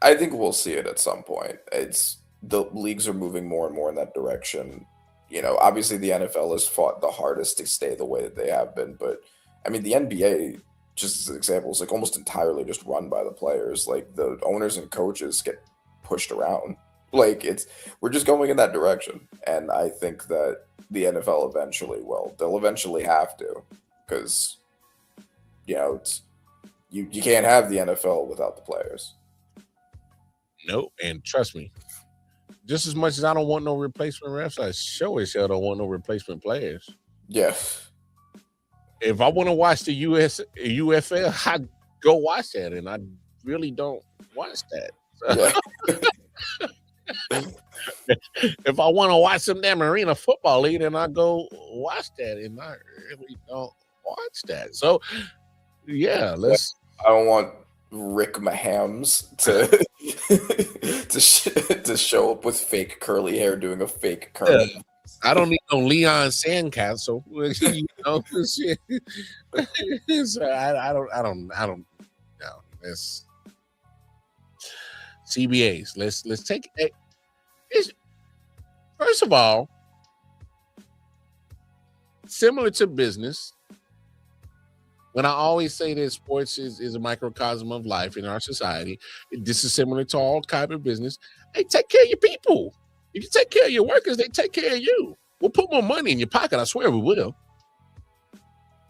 I think we'll see it at some point. It's the leagues are moving more and more in that direction. You know, obviously the NFL has fought the hardest to stay the way that they have been, but I mean, the NBA, just as an example, is like almost entirely just run by the players. Like the owners and coaches get pushed around. Like we're just going in that direction, and I think that the NFL eventually will. They'll eventually have to, because you know you can't have the NFL without the players. No, and trust me, just as much as I don't want no replacement refs, I sure as hell don't want no replacement players. Yeah. If I want to watch the UFL, I go watch that, and I really don't watch that. Yeah. If I want to watch some damn arena football league, then I go watch that, and I really don't watch that. So, yeah, I don't want Rick Mahams to show up with fake curly hair doing a fake curl. Yeah. I don't need no Leon Sandcastle. You know, shit. So I don't know. Let's CBAs. Let's take it. First of all, similar to business, when I always say that sports is a microcosm of life in our society, this is similar to all type of business. Hey, take care of your people. If you take care of your workers, they take care of you. We'll put more money in your pocket. I swear we will.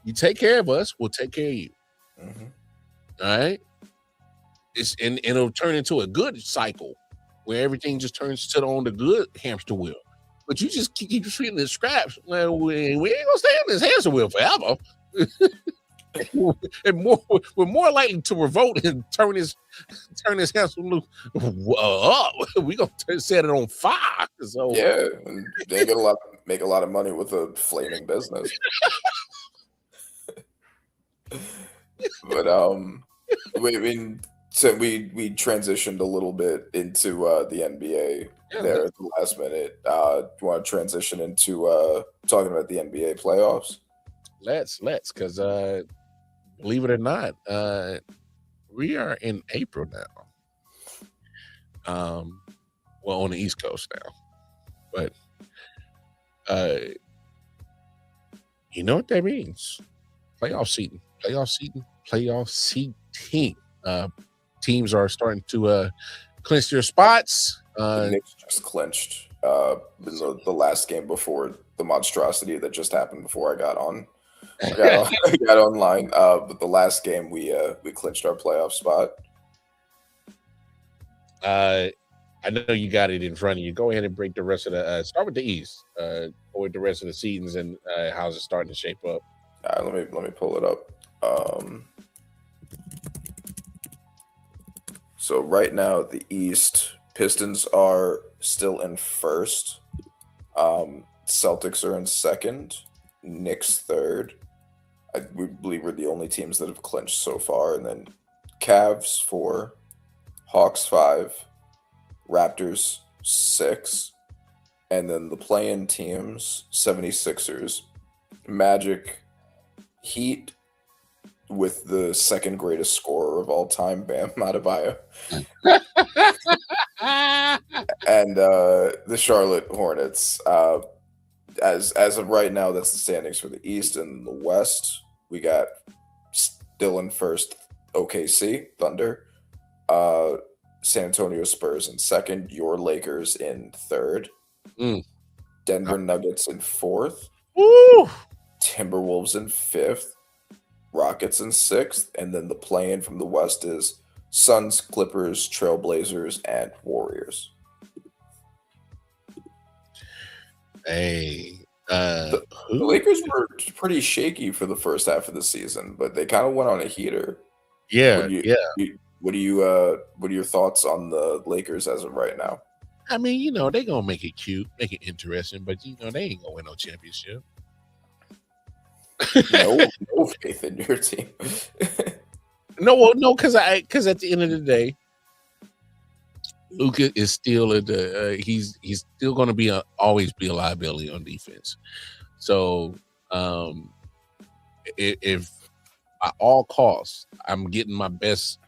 You take care of us, we'll take care of you. Mm-hmm. All right? And it'll turn into a good cycle where everything just turns on the good hamster wheel. But you just keep feeding the scraps. Well, we ain't gonna stay on this hamster wheel forever. And we're more likely to revolt and turn this hamster wheel up. We gonna set it on fire. So yeah, and they make a lot of money with a flaming business. But I mean, So we transitioned a little bit into the NBA there at the last minute. Do you want to transition into talking about the NBA playoffs? Let's because believe it or not, we are in April now. Well, on the East Coast now, but you know what that means? Playoff seating. Teams are starting to clinch their spots. The Knicks just clinched in the last game before the monstrosity that just happened before I got on. I got online. But the last game we clinched our playoff spot. I know you got it in front of you. Go ahead and break the rest of the start with the East. Go with the rest of the seasons and how's it starting to shape up. Let me pull it up. So right now the East Pistons are still in first. Celtics are in second. Knicks third. We believe we're the only teams that have clinched so far, and then Cavs 4, Hawks 5, Raptors 6, and then the play-in teams 76ers, Magic, Heat with the second greatest scorer of all time, Bam Adebayo, and the Charlotte Hornets. As of right now, that's the standings for the East. And the West, we got still in first OKC Thunder, San Antonio Spurs in second, your Lakers in third, Denver Nuggets in fourth, Woo! Timberwolves in fifth, Rockets in sixth, and then the play-in from the West is Suns, Clippers, Trailblazers, and Warriors. Hey, The Lakers were pretty shaky for the first half of the season, but they kind of went on a heater. Yeah, What are your thoughts on the Lakers as of right now? I mean, you know, they're gonna make it cute, make it interesting, but you know, they ain't gonna win no championship. No faith in your team. No, because at the end of the day, Luka is still he's still going to be always be a liability on defense. So if at all costs I'm getting my best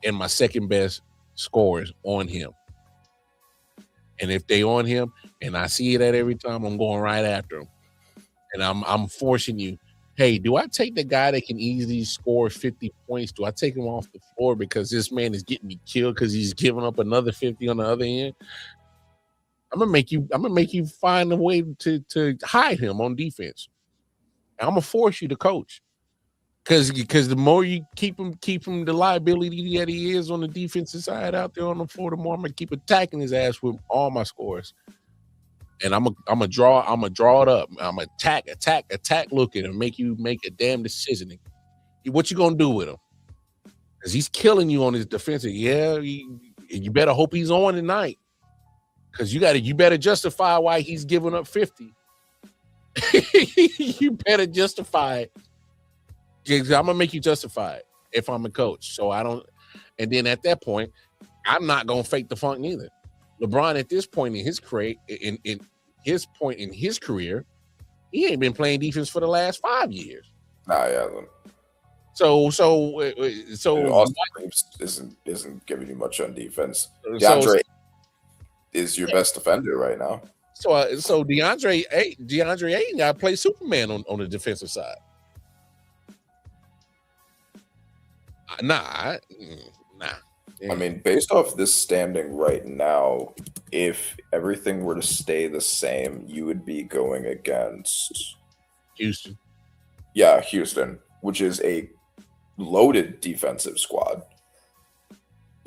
and my second best scores on him, and if they on him and I see that every time, I'm going right after him, and I'm forcing you. Hey, do I take the guy that can easily score 50 points? Do I take him off the floor because this man is getting me killed because he's giving up another 50 on the other end? I'm gonna make you find a way to hide him on defense. I'm gonna force you to coach. Because the more you keep him the liability that he is on the defensive side out there on the floor, the more I'm gonna keep attacking his ass with all my scores. And I'm gonna draw it up. I'm gonna attack looking and make you make a damn decision. What you gonna do with him? Because he's killing you on his defensive. Yeah, you better hope he's on tonight. Because you better justify why he's giving up 50. You better justify it. I'm gonna make you justify it if I'm a coach. So I don't. And then at that point, I'm not gonna fake the funk neither. LeBron at this point in his career, he ain't been playing defense for the last 5 years. Nah, he hasn't. So Austin Reeves isn't giving you much on defense. DeAndre is your best defender right now. So DeAndre Ayton got to play Superman on the defensive side. Nah. I mean, based off this standing right now, if everything were to stay the same, you would be going against Houston. Yeah, Houston, which is a loaded defensive squad.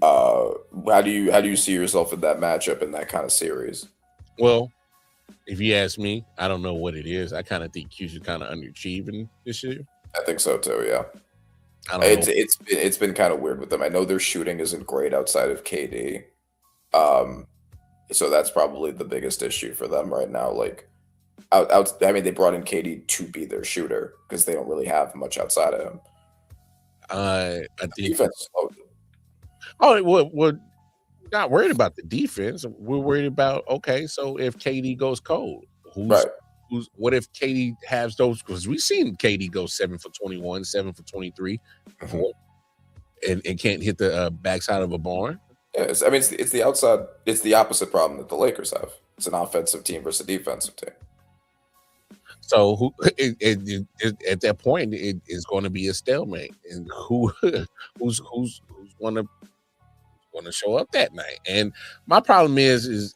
How do you see yourself in that matchup in that kind of series? Well, if you ask me, I don't know what it is. I kind of think Houston kind of underachieving this year. I think so too. Yeah. It's been kind of weird with them. I know their shooting isn't great outside of KD, so that's probably the biggest issue for them right now. Like, I mean, they brought in KD to be their shooter because they don't really have much outside of him. I think defense. Oh, we're not worried about the defense. We're worried about, okay, so if KD goes cold, Right. what if KD has those? Because we've seen KD go 7 for 21, 7 for 23 before, and can't hit the backside of a barn. Yeah, I mean, it's the outside. It's the opposite problem that the Lakers have. It's an offensive team versus a defensive team. So at that point, it is going to be a stalemate, and who's going to show up that night? And my problem is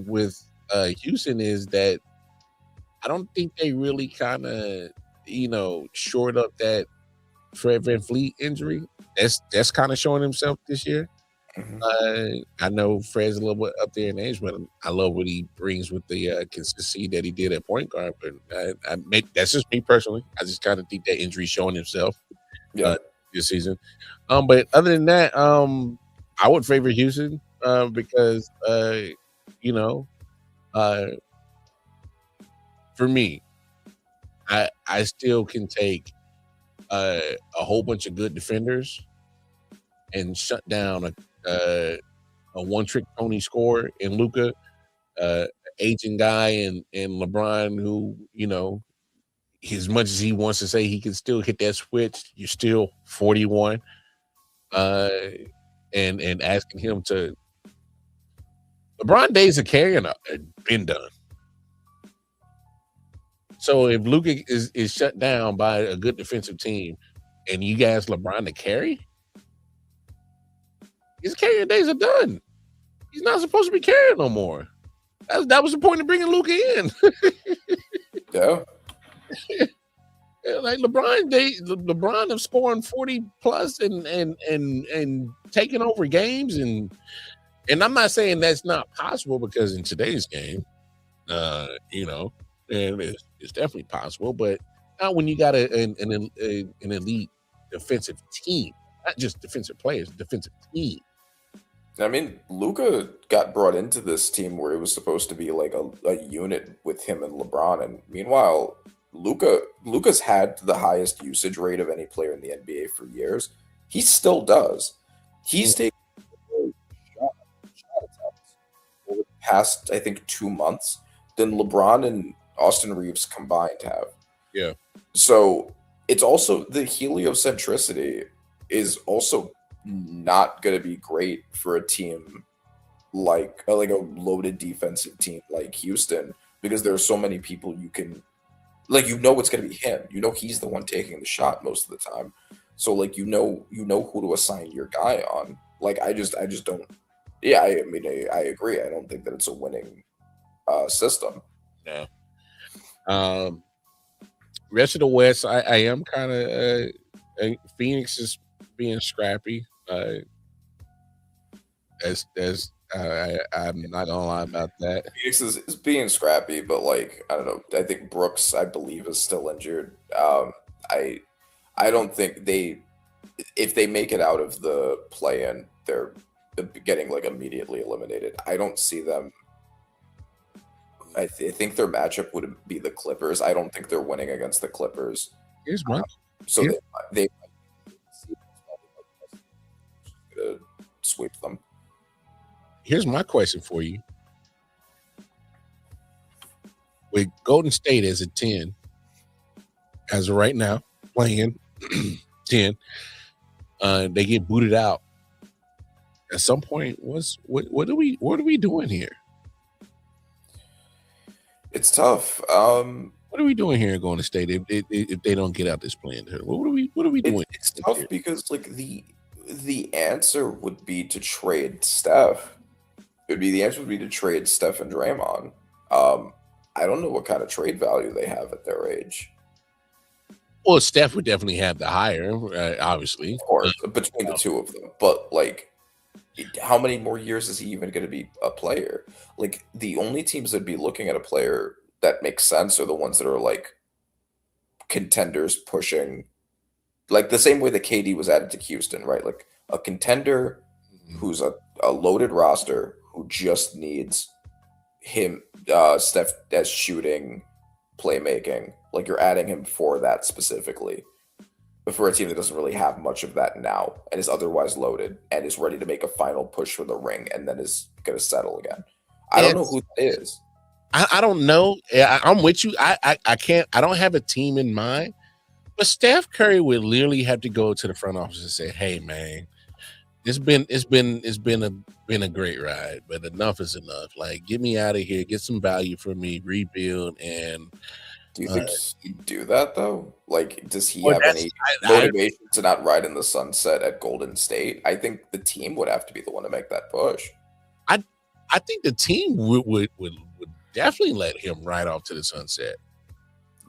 with Houston is that I don't think they really kind of shored up that Fred VanVleet injury. That's kind of showing himself this year. I know Fred's a little bit up there in age, but I love what he brings with the consistency that he did at point guard. But that's just me personally. I just kind of think that injury showing himself this season. But other than that, I would favor Houston because for me, I still can take a whole bunch of good defenders and shut down a one-trick pony scorer in Luka, aging guy and LeBron, who as much as he wants to say he can still hit that switch, you're still 41, and asking him to. LeBron days of carrying been done. So if Luka is shut down by a good defensive team, and you guys LeBron to carry, his carrying days are done. He's not supposed to be carrying no more. That was the point of bringing Luka in. Yeah. Like LeBron of scoring 40 plus and taking over games, and I'm not saying that's not possible, because in today's game, and it's definitely possible, but not when you got an elite defensive team, not just defensive players, defensive team. I mean, Luka got brought into this team where it was supposed to be like a unit with him and LeBron, and meanwhile, Luka's had the highest usage rate of any player in the NBA for years. He still does. He's taken shot attempts over the past, I think, 2 months than LeBron and Austin Reeves combined have. Yeah. So it's also the heliocentricity is also not going to be great for a team like a loaded defensive team like Houston, because there are so many people you can, like, it's going to be him. He's the one taking the shot most of the time. So like you know who to assign your guy on. Like I just don't. Yeah, I mean I agree. I don't think that it's a winning system. Yeah. Rest of the West, I am kind of Phoenix is being scrappy. I'm not gonna lie about that. Phoenix is being scrappy, but like I don't know. I think Brooks, I believe, is still injured. I don't think if they make it out of the play-in, they're getting like immediately eliminated. I don't see them. I think their matchup would be the Clippers. I don't think they're winning against the Clippers. Here's one. So they might sweep them. Here's my question for you. With Golden State as a 10, as of right now, playing 10, they get booted out. At some point, what are we doing here? It's tough. What are we doing here at Golden State if they don't get out this plan? What are we doing? It's tough here? Because like the answer would be to trade Steph. The answer would be to trade Steph and Draymond. I don't know what kind of trade value they have at their age. Well, Steph would definitely have the higher, obviously, of course, between the two of them. But like, how many more years is he even going to be a player? Like, the only teams that'd be looking at a player that makes sense are the ones that are like contenders pushing, like the same way that KD was added to Houston, right? Like a contender who's a loaded roster who just needs him, Steph, as shooting, playmaking. Like you're adding him for that specifically. but for a team that doesn't really have much of that now and is otherwise loaded and is ready to make a final push for the ring and then is going to settle again. I don't know who that is. I don't know. I'm with you. I can't. I don't have a team in mind. But Steph Curry would literally have to go to the front office and say, "Hey, man, it's been a great ride, but enough is enough. Like, get me out of here. Get some value for me. Rebuild." And do you think he'd do that though? Like, does he well, have any motivation to not ride in the sunset at Golden State? I think the team would have to be the one to make that push. I think the team would definitely let him ride off to the sunset.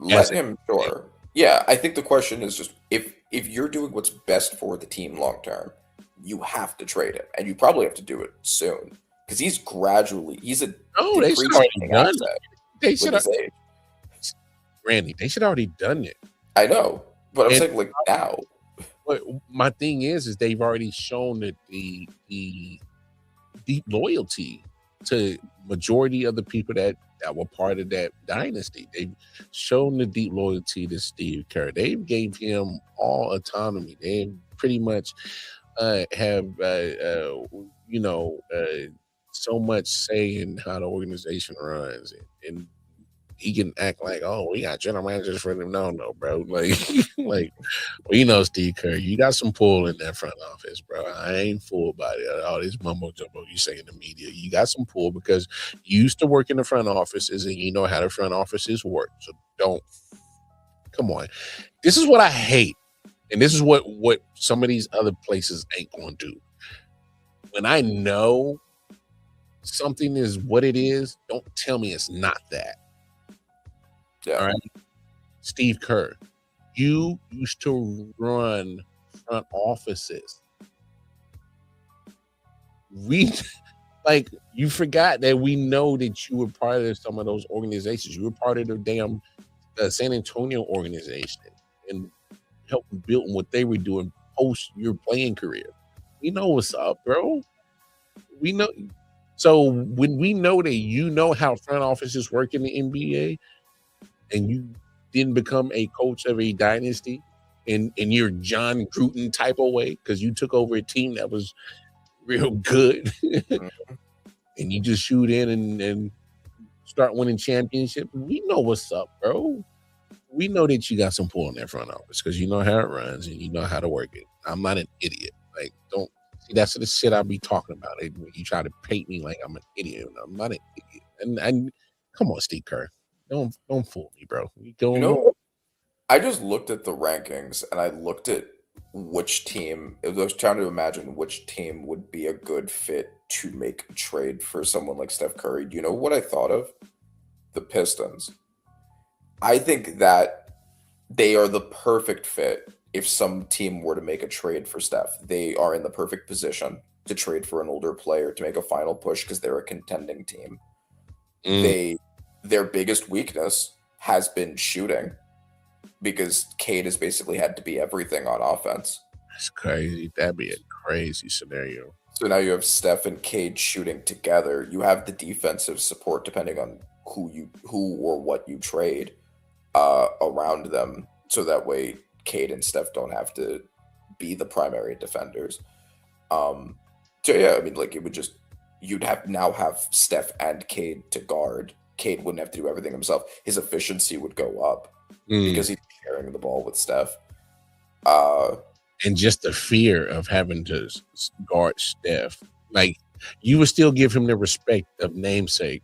Let him, sure. Yeah, I think the question is just if you're doing what's best for the team long term, you have to trade him, and you probably have to do it soon because he's a they should already done it. They should have, Randy. They should already done it. I know, but I'm saying like now. But my thing is they've already shown that the deep loyalty to majority of the people that were part of that dynasty. They've shown the deep loyalty to Steve Kerr. They gave him all autonomy. They pretty much have so much say in how the organization runs, and he can act like, oh, we got general managers for them. No, bro. Like we know Steve Kerr. You got some pull in that front office, bro. I ain't fooled by it. All this mumbo jumbo you say in the media. You got some pull because you used to work in the front offices and you know how the front offices work. So come on. This is what I hate. And this is what some of these other places ain't going to do. When I know something is what it is, don't tell me it's not that. Yeah. All right. Steve Kerr, you used to run front offices. You forgot that we know that you were part of some of those organizations. You were part of the damn San Antonio organization and helping build what they were doing post your playing career. We know what's up, bro. We know. So when we know that you know how front offices work in the NBA, and you didn't become a coach of a dynasty in your John Gruden type of way because you took over a team that was real good and you just shoot in and start winning championships. We know what's up, bro. We know that you got some pull in that front office because you know how it runs and you know how to work it. I'm not an idiot. Like, don't see, that's the shit I'll be talking about. When you try to paint me like I'm an idiot. I'm not an idiot. And come on, Steve Kerr. Don't fool me, bro. I just looked at the rankings and I looked at which team. I was trying to imagine which team would be a good fit to make a trade for someone like Steph Curry. Do you know what I thought of? The Pistons. I think that they are the perfect fit if some team were to make a trade for Steph. They are in the perfect position to trade for an older player to make a final push because they're a contending team. Their biggest weakness has been shooting because Cade has basically had to be everything on offense. That's crazy. That'd be a crazy scenario. So now you have Steph and Cade shooting together. You have the defensive support depending on who or what you trade around them. So that way Cade and Steph don't have to be the primary defenders. So yeah, I mean, like you'd have Steph and Cade to guard. Cade wouldn't have to do everything himself. His efficiency would go up because he's sharing the ball with Steph. And just the fear of having to guard Steph. Like, you would still give him the respect of namesake,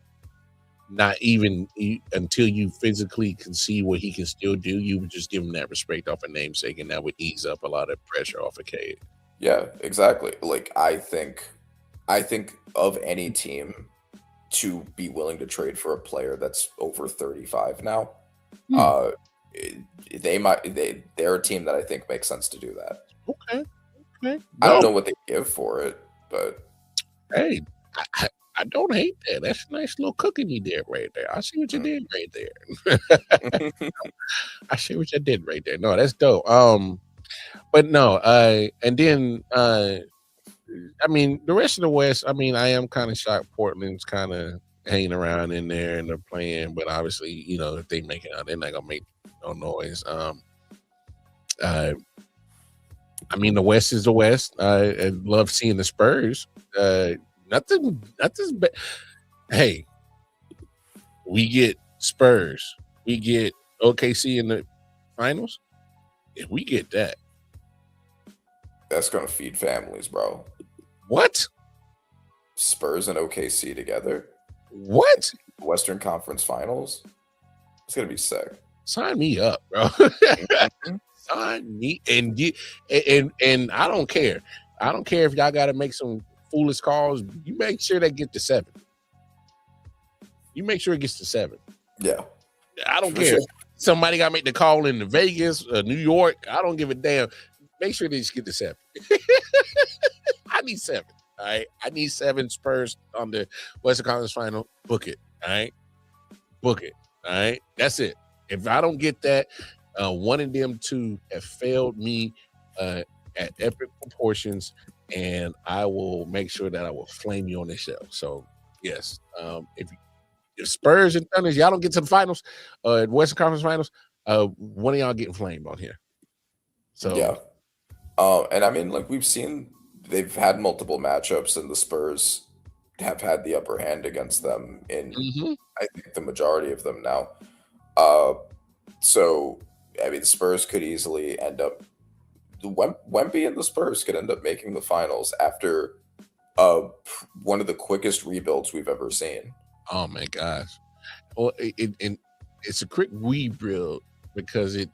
not even until you physically can see what he can still do. You would just give him that respect off a namesake, and that would ease up a lot of pressure off of Cade. Yeah, exactly. Like, I think of any team to be willing to trade for a player that's over 35 now. They're a team that I think makes sense to do that. Okay. I don't know what they give for it, but hey, I don't hate that. That's a nice little cooking you did right there. I see what you did right there. I see what you did right there. No, that's dope. But no, and then I mean, the rest of the West, I mean, I am kind of shocked Portland's kind of hanging around in there and they're playing, but obviously, if they make it out, they're not gonna make no noise. I mean, the West is the West. I love seeing the Spurs. Nothing's bad. Hey, we get Spurs. We get OKC in the finals. If we get that, That's gonna feed families, bro. what? Spurs and OKC together, What? Western Conference Finals. It's gonna be sick. Sign me up, bro. Sign me and I don't care. I don't care if y'all got to make some foolish calls. You make sure they get to 7. You make sure it gets to 7. Yeah, I don't For care. sure. Somebody got to make the call in Vegas, New York. I don't give a damn. Make sure they just get to 7. I need 7. All right. I need 7 Spurs on the Western Conference Final. Book it. All right. Book it. All right. That's it. If I don't get that, one of them two have failed me at epic proportions, and I will make sure that I will flame you on this show. So, yes. If Spurs and Thunders, y'all don't get to the finals, Western Conference Finals, one of y'all getting flamed on here. So yeah. And I mean, like we've seen, they've had multiple matchups, and the Spurs have had the upper hand against them in I think the majority of them now. So I mean, the Spurs could easily end up. Wemby and the Spurs could end up making the finals after one of the quickest rebuilds we've ever seen. Oh my gosh! Well, it's a quick rebuild because it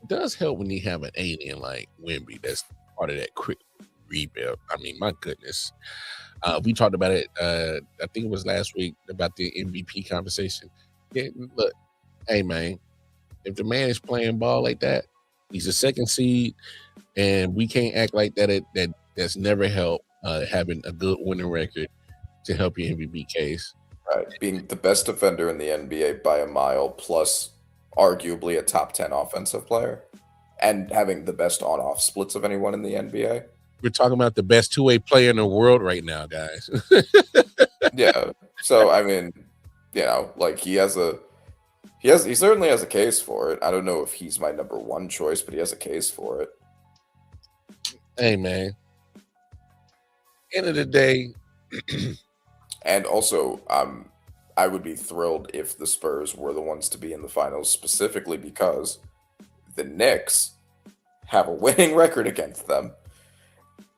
does help when you have an alien like Wemby that's part of that quick rebuild. I mean, my goodness, we talked about it. I think it was last week about the MVP conversation. Yeah, look, hey man, if the man is playing ball like that, he's a second seed, and we can't act like that's never helped having a good winning record to help your MVP case. Right, being the best defender in the NBA by a mile, plus arguably a top 10 offensive player, and having the best on-off splits of anyone in the NBA. We're talking about the best two-way player in the world right now, guys. Yeah. So I mean, you know, like he certainly has a case for it. I don't know if he's my number one choice, but he has a case for it. Hey man. End of the day. And also, I would be thrilled if the Spurs were the ones to be in the finals, specifically because the Knicks have a winning record against them.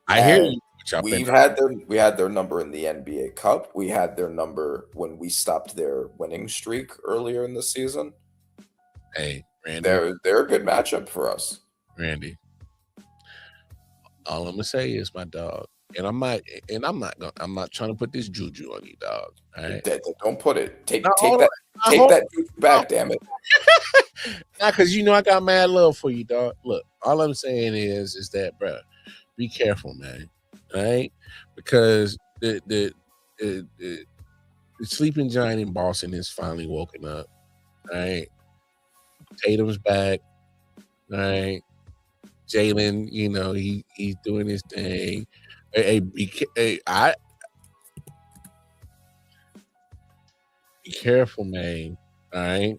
I hear you. We had their number in the NBA Cup. We had their number when we stopped their winning streak earlier in the season. Hey, Randy. They're a good matchup for us. Randy. All I'm gonna say is, my dog, and I'm not trying to put this juju on you, dog. All right. Don't put it. Take that juju back, damn it. Not because I got mad love for you, dog. Look, all I'm saying is that, bro, be careful, man. All right, because the sleeping giant in Boston is finally woken up. All right, Tatum's back. All right, Jalen, he's doing his thing. Hey, be careful, man. All right.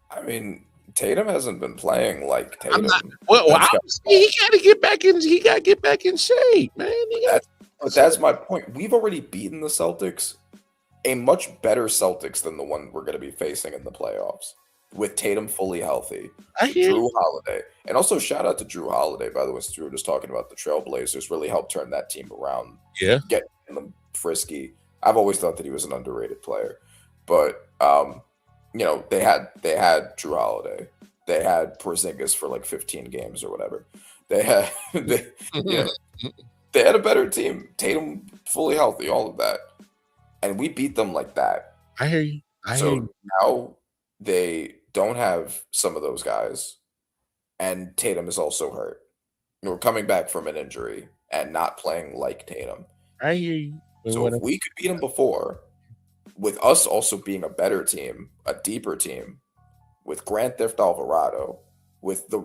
I mean, Tatum hasn't been playing like Tatum. He got to get back in. He got to get back in shape, man. That's my point. We've already beaten the Celtics, a much better Celtics than the one we're going to be facing in the playoffs, with Tatum fully healthy. Drew Holiday, and also shout out to Drew Holiday, by the way. Since we were just talking about the Trailblazers, really helped turn that team around. Yeah, getting them frisky. I've always thought that he was an underrated player, but they had Drew Holiday. They had Porzingis for like 15 games or whatever. They had they had a better team. Tatum fully healthy, all of that, and we beat them like that. I hear you. Now they don't have some of those guys, and Tatum is also hurt. We're coming back from an injury and not playing like Tatum. I hear you. So if we could beat him before, with us also being a better team, a deeper team, with Grand Theft Alvarado, with the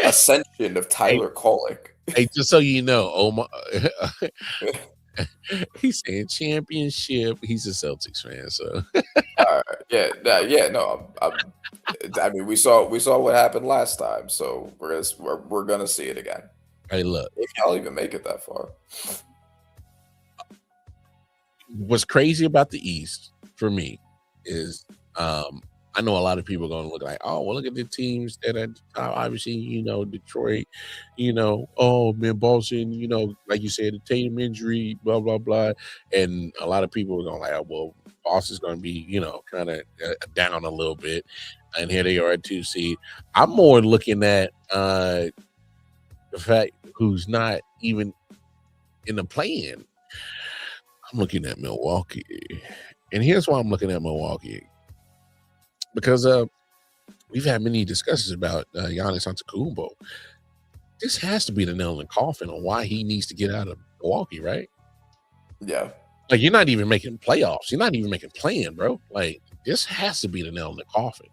ascension of Tyler Kolek. Hey, just so you know, he's saying championship. He's a Celtics fan, so I mean, we saw what happened last time, so we're gonna see it again. Hey, look, If y'all even make it that far. what's crazy about the East for me is I know a lot of people are going to look like, oh, well, look at the teams that are obviously, Detroit, oh, man, Boston, like you said, the Tatum injury, blah, blah, blah. And a lot of people are going like, oh, well, Boston's going to be, kind of down a little bit. And here they are at 2 seed. I'm more looking at the fact who's not even in the play-in. I'm looking at Milwaukee. And here's why I'm looking at Milwaukee. Because we've had many discussions about Giannis Antetokounmpo. This has to be the nail in the coffin on why he needs to get out of Milwaukee, right? Yeah. Like, you're not even making playoffs. You're not even making play-in, bro. Like, this has to be the nail in the coffin.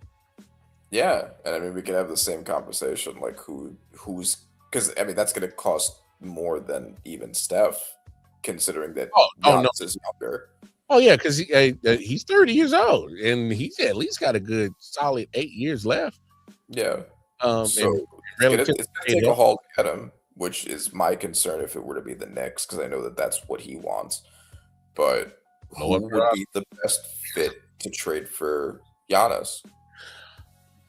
Yeah. And I mean, we could have the same conversation, like who's because I mean that's gonna cost more than even Steph, considering that Giannis is younger. Oh, yeah, because he's 30 years old, and he's at least got a good solid 8 years left. Yeah. So it's gonna take a haul to get him, which is my concern if it were to be the Knicks, because I know that that's what he wants. But who would be the best fit to trade for Giannis?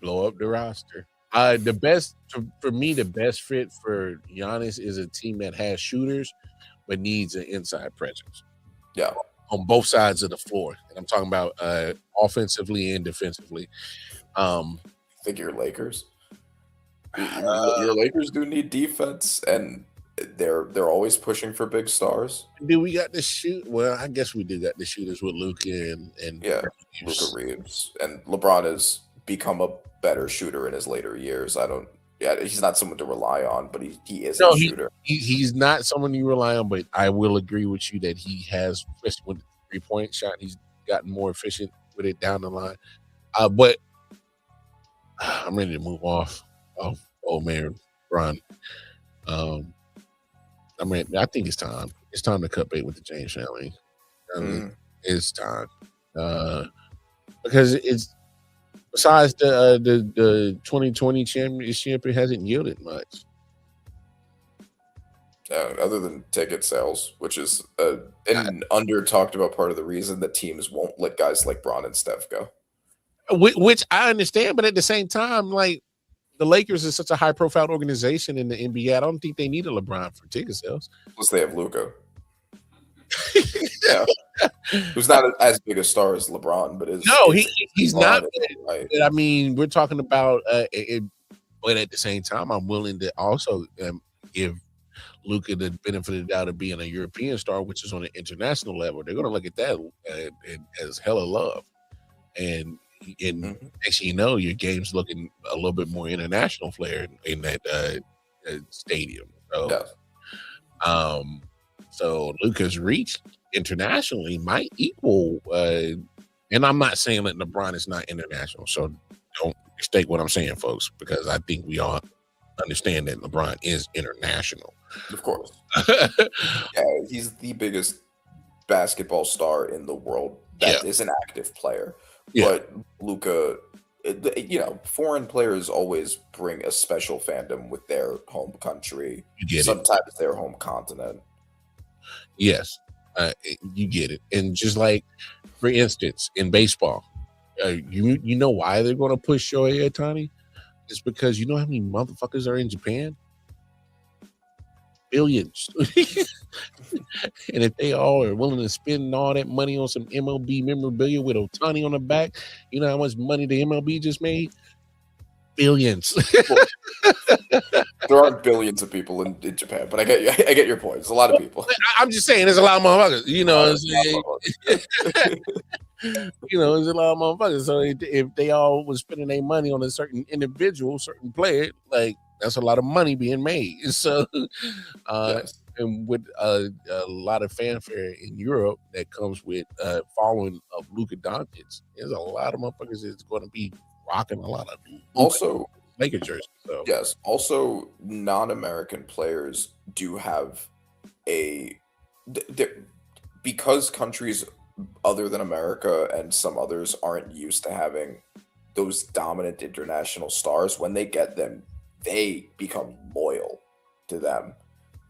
Blow up the roster. The best for me, the best fit for Giannis is a team that has shooters but needs an inside presence. Yeah. On both sides of the floor. And I'm talking about offensively and defensively. I think your Lakers. Your Lakers do need defense, and they're always pushing for big stars. Do we got the shoot? Well, I guess we do got the shooters with Luka and Luka Reeves. And LeBron has become a better shooter in his later years. He's not someone to rely on, but he is a shooter. He's not someone you rely on, but I will agree with you that he has, especially with the 3-point shot, he's gotten more efficient with it down the line. But I'm ready to move off of old man Bron. I think it's time. It's time to cut bait with the James family. It's time because it's. Besides the 2020 championship, it hasn't yielded much. Other than ticket sales, which is an under talked about part of the reason that teams won't let guys like Bron and Steph go. Which I understand, but at the same time, like the Lakers is such a high profile organization in the NBA, I don't think they need a LeBron for ticket sales. Plus, they have Luka. Yeah. Who's not as big a star as LeBron, but he's not. Right. I mean, we're talking about but at the same time, I'm willing to also give Luka the benefit of the doubt of being a European star, which is on an international level. They're going to look at that as hella love, and actually, your game's looking a little bit more international flair in that stadium. So, so Luka's reach internationally might equal, and I'm not saying that LeBron is not international, so don't mistake what I'm saying, folks, because I think we all understand that LeBron is international. Of course. He's the biggest basketball star in the world that is an active player. But Luka, foreign players always bring a special fandom with their home country, sometimes their home continent. Yes. You get it. And just like, for instance, in baseball, you know why they're going to push Shohei Ohtani? It's because you know how many motherfuckers are in Japan? Billions. And if they all are willing to spend all that money on some MLB memorabilia with Ohtani on the back, you know how much money the MLB just made? Billions. There aren't billions of people in Japan, but I get your point. It's a lot of people. I'm just saying, there's a lot of motherfuckers. There's a lot of motherfuckers. So if they all was spending their money on a certain individual, certain player, like that's a lot of money being made. So, and with a lot of fanfare in Europe that comes with following of Luka Doncic, there's a lot of motherfuckers that's going to be rocking a lot of also Lakers jerseys. So. Yes. Also, non-American players do have because countries other than America and some others aren't used to having those dominant international stars, when they get them, they become loyal to them.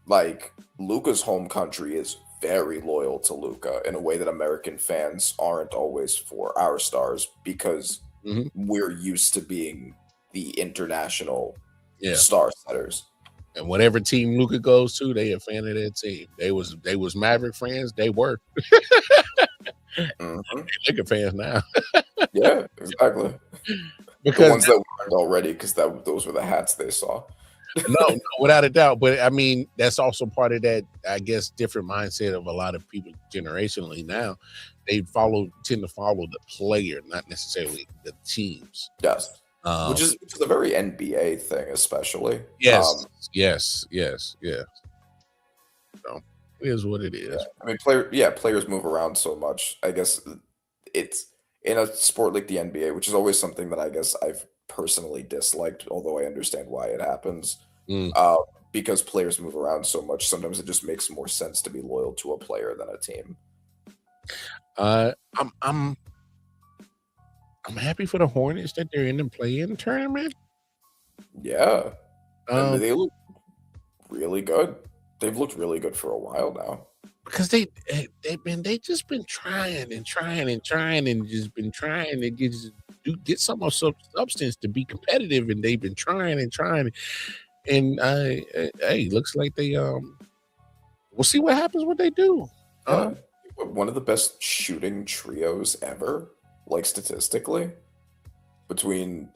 Like Luka's home country is very loyal to Luka in a way that American fans aren't always for our stars, because we're used to being the international star setters. And whatever team Luka goes to, they a fan of that team. They was Maverick fans. They were. Luka fans now. Yeah, exactly. Because the ones that weren't already, because those were the hats they saw. no, without a doubt. But I mean, that's also part of that, I guess, different mindset of a lot of people generationally now. They tend to follow the player, not necessarily the teams. Yes. Which is a very NBA thing, especially. Yes. So it is what it is. Yeah. I mean, players move around so much. I guess it's in a sport like the NBA, which is always something that I guess I've personally disliked, although I understand why it happens. Because players move around so much, sometimes it just makes more sense to be loyal to a player than a team. I'm happy for the Hornets that they're in the play-in tournament. Yeah, they look really good. They've looked really good for a while now. Because they just been trying and just been trying to get some of substance to be competitive, and they've been trying. And hey, looks like they we'll see what happens what they do. One of the best shooting trios ever, like statistically, between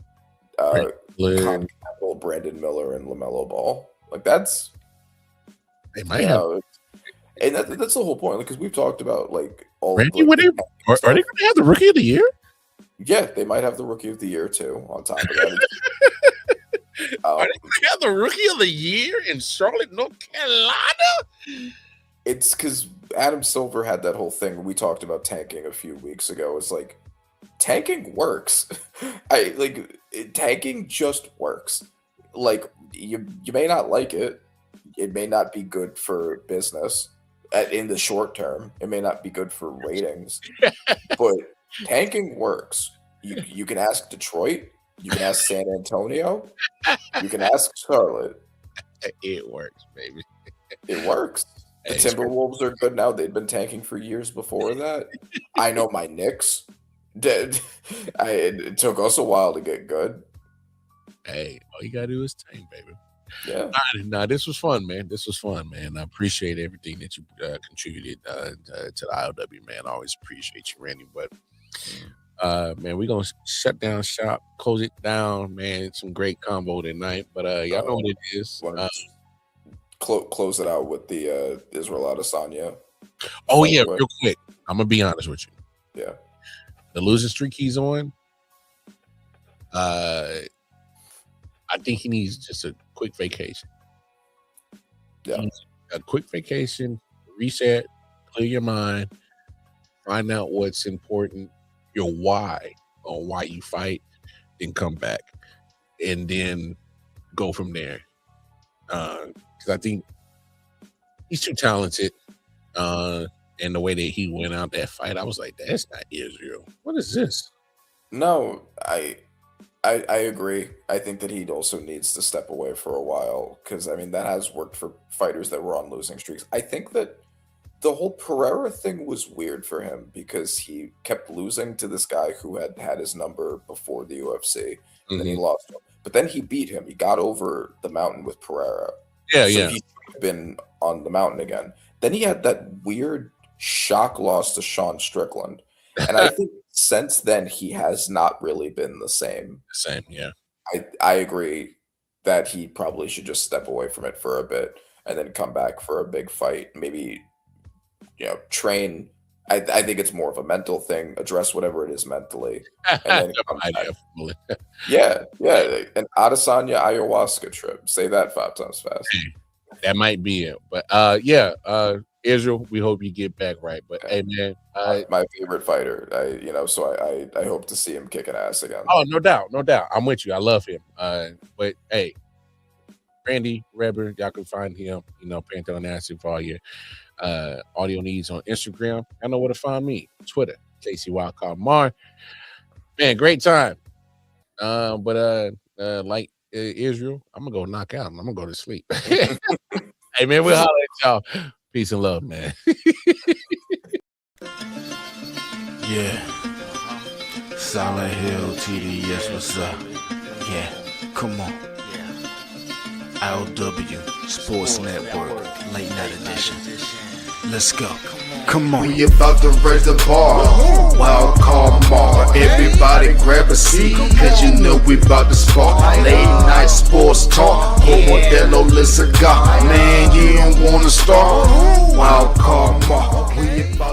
Colin Campbell, Brandon Miller, and LaMelo Ball. Like that's they might have. And that's the whole point, because we've talked about like all. Randy, are they going to have the Rookie of the Year? Yeah, they might have the Rookie of the Year too. On top of that, are they going to have the Rookie of the Year in Charlotte, North Carolina? It's because Adam Silver had that whole thing we talked about tanking a few weeks ago. It's like tanking works. Tanking just works. Like you may not like it. It may not be good for business. In the short term, it may not be good for ratings, but tanking works. You can ask Detroit, you can ask San Antonio, you can ask Charlotte. It works, baby. It works. The Timberwolves are good now. They'd been tanking for years before that. I know my Knicks did. It took us a while to get good. Hey, all you gotta do is tank, baby. Yeah. No, this was fun, man. I appreciate everything that you contributed to the I.O.W, man. I always appreciate you, Randy. But man, we're gonna shut down shop, close it down, man. It's some great combo tonight. But y'all know what it is. Close it out with the Israel Adesanya. Oh yeah, real quick. I'm gonna be honest with you. Yeah. The losing streak he's on. I think he needs just a quick vacation. Yeah. A quick vacation, reset, clear your mind, find out what's important, your why on why you fight, then come back. And then go from there. Because I think he's too talented. And the way that he went out that fight, I was like, that's not Israel. What is this? No, I agree. I think that he also needs to step away for a while, because I mean that has worked for fighters that were on losing streaks. I think that the whole Pereira thing was weird for him, because he kept losing to this guy who had his number before the UFC, and then he lost him. But then he beat him. He got over the mountain with Pereira. Yeah. He's been on the mountain again. Then he had that weird shock loss to Sean Strickland. And I think since then, he has not really been the same. Yeah. I agree that he probably should just step away from it for a bit and then come back for a big fight. Maybe, train. I think it's more of a mental thing. Address whatever it is mentally. And then come back. Yeah. An Adesanya ayahuasca trip. Say that 5 times fast. That might be it. But Israel, we hope you get back right. But hey, man, my favorite fighter. So I hope to see him kicking ass again. Oh, no doubt. I'm with you. I love him. But hey, Randy Reber, y'all can find him. Pantheon Nasty for all your audio needs on Instagram. I know where to find me. Twitter, Casey Wildcard Mar. Man, great time. Like Israel, I'm gonna go knock out. I'm gonna go to sleep. Hey man, we'll holler at y'all. Peace and love, man. Yeah. Silent Hill TDS, what's up? Yeah, come on. I.O.W. Sports Network, late night edition. Let's go. Come on. We about to raise the bar. Wild card mark. Everybody grab a seat, cause you know we about to spark. Late night sports talk. Modelo Le Cigar. Man, you don't wanna start. Wild card mark. We about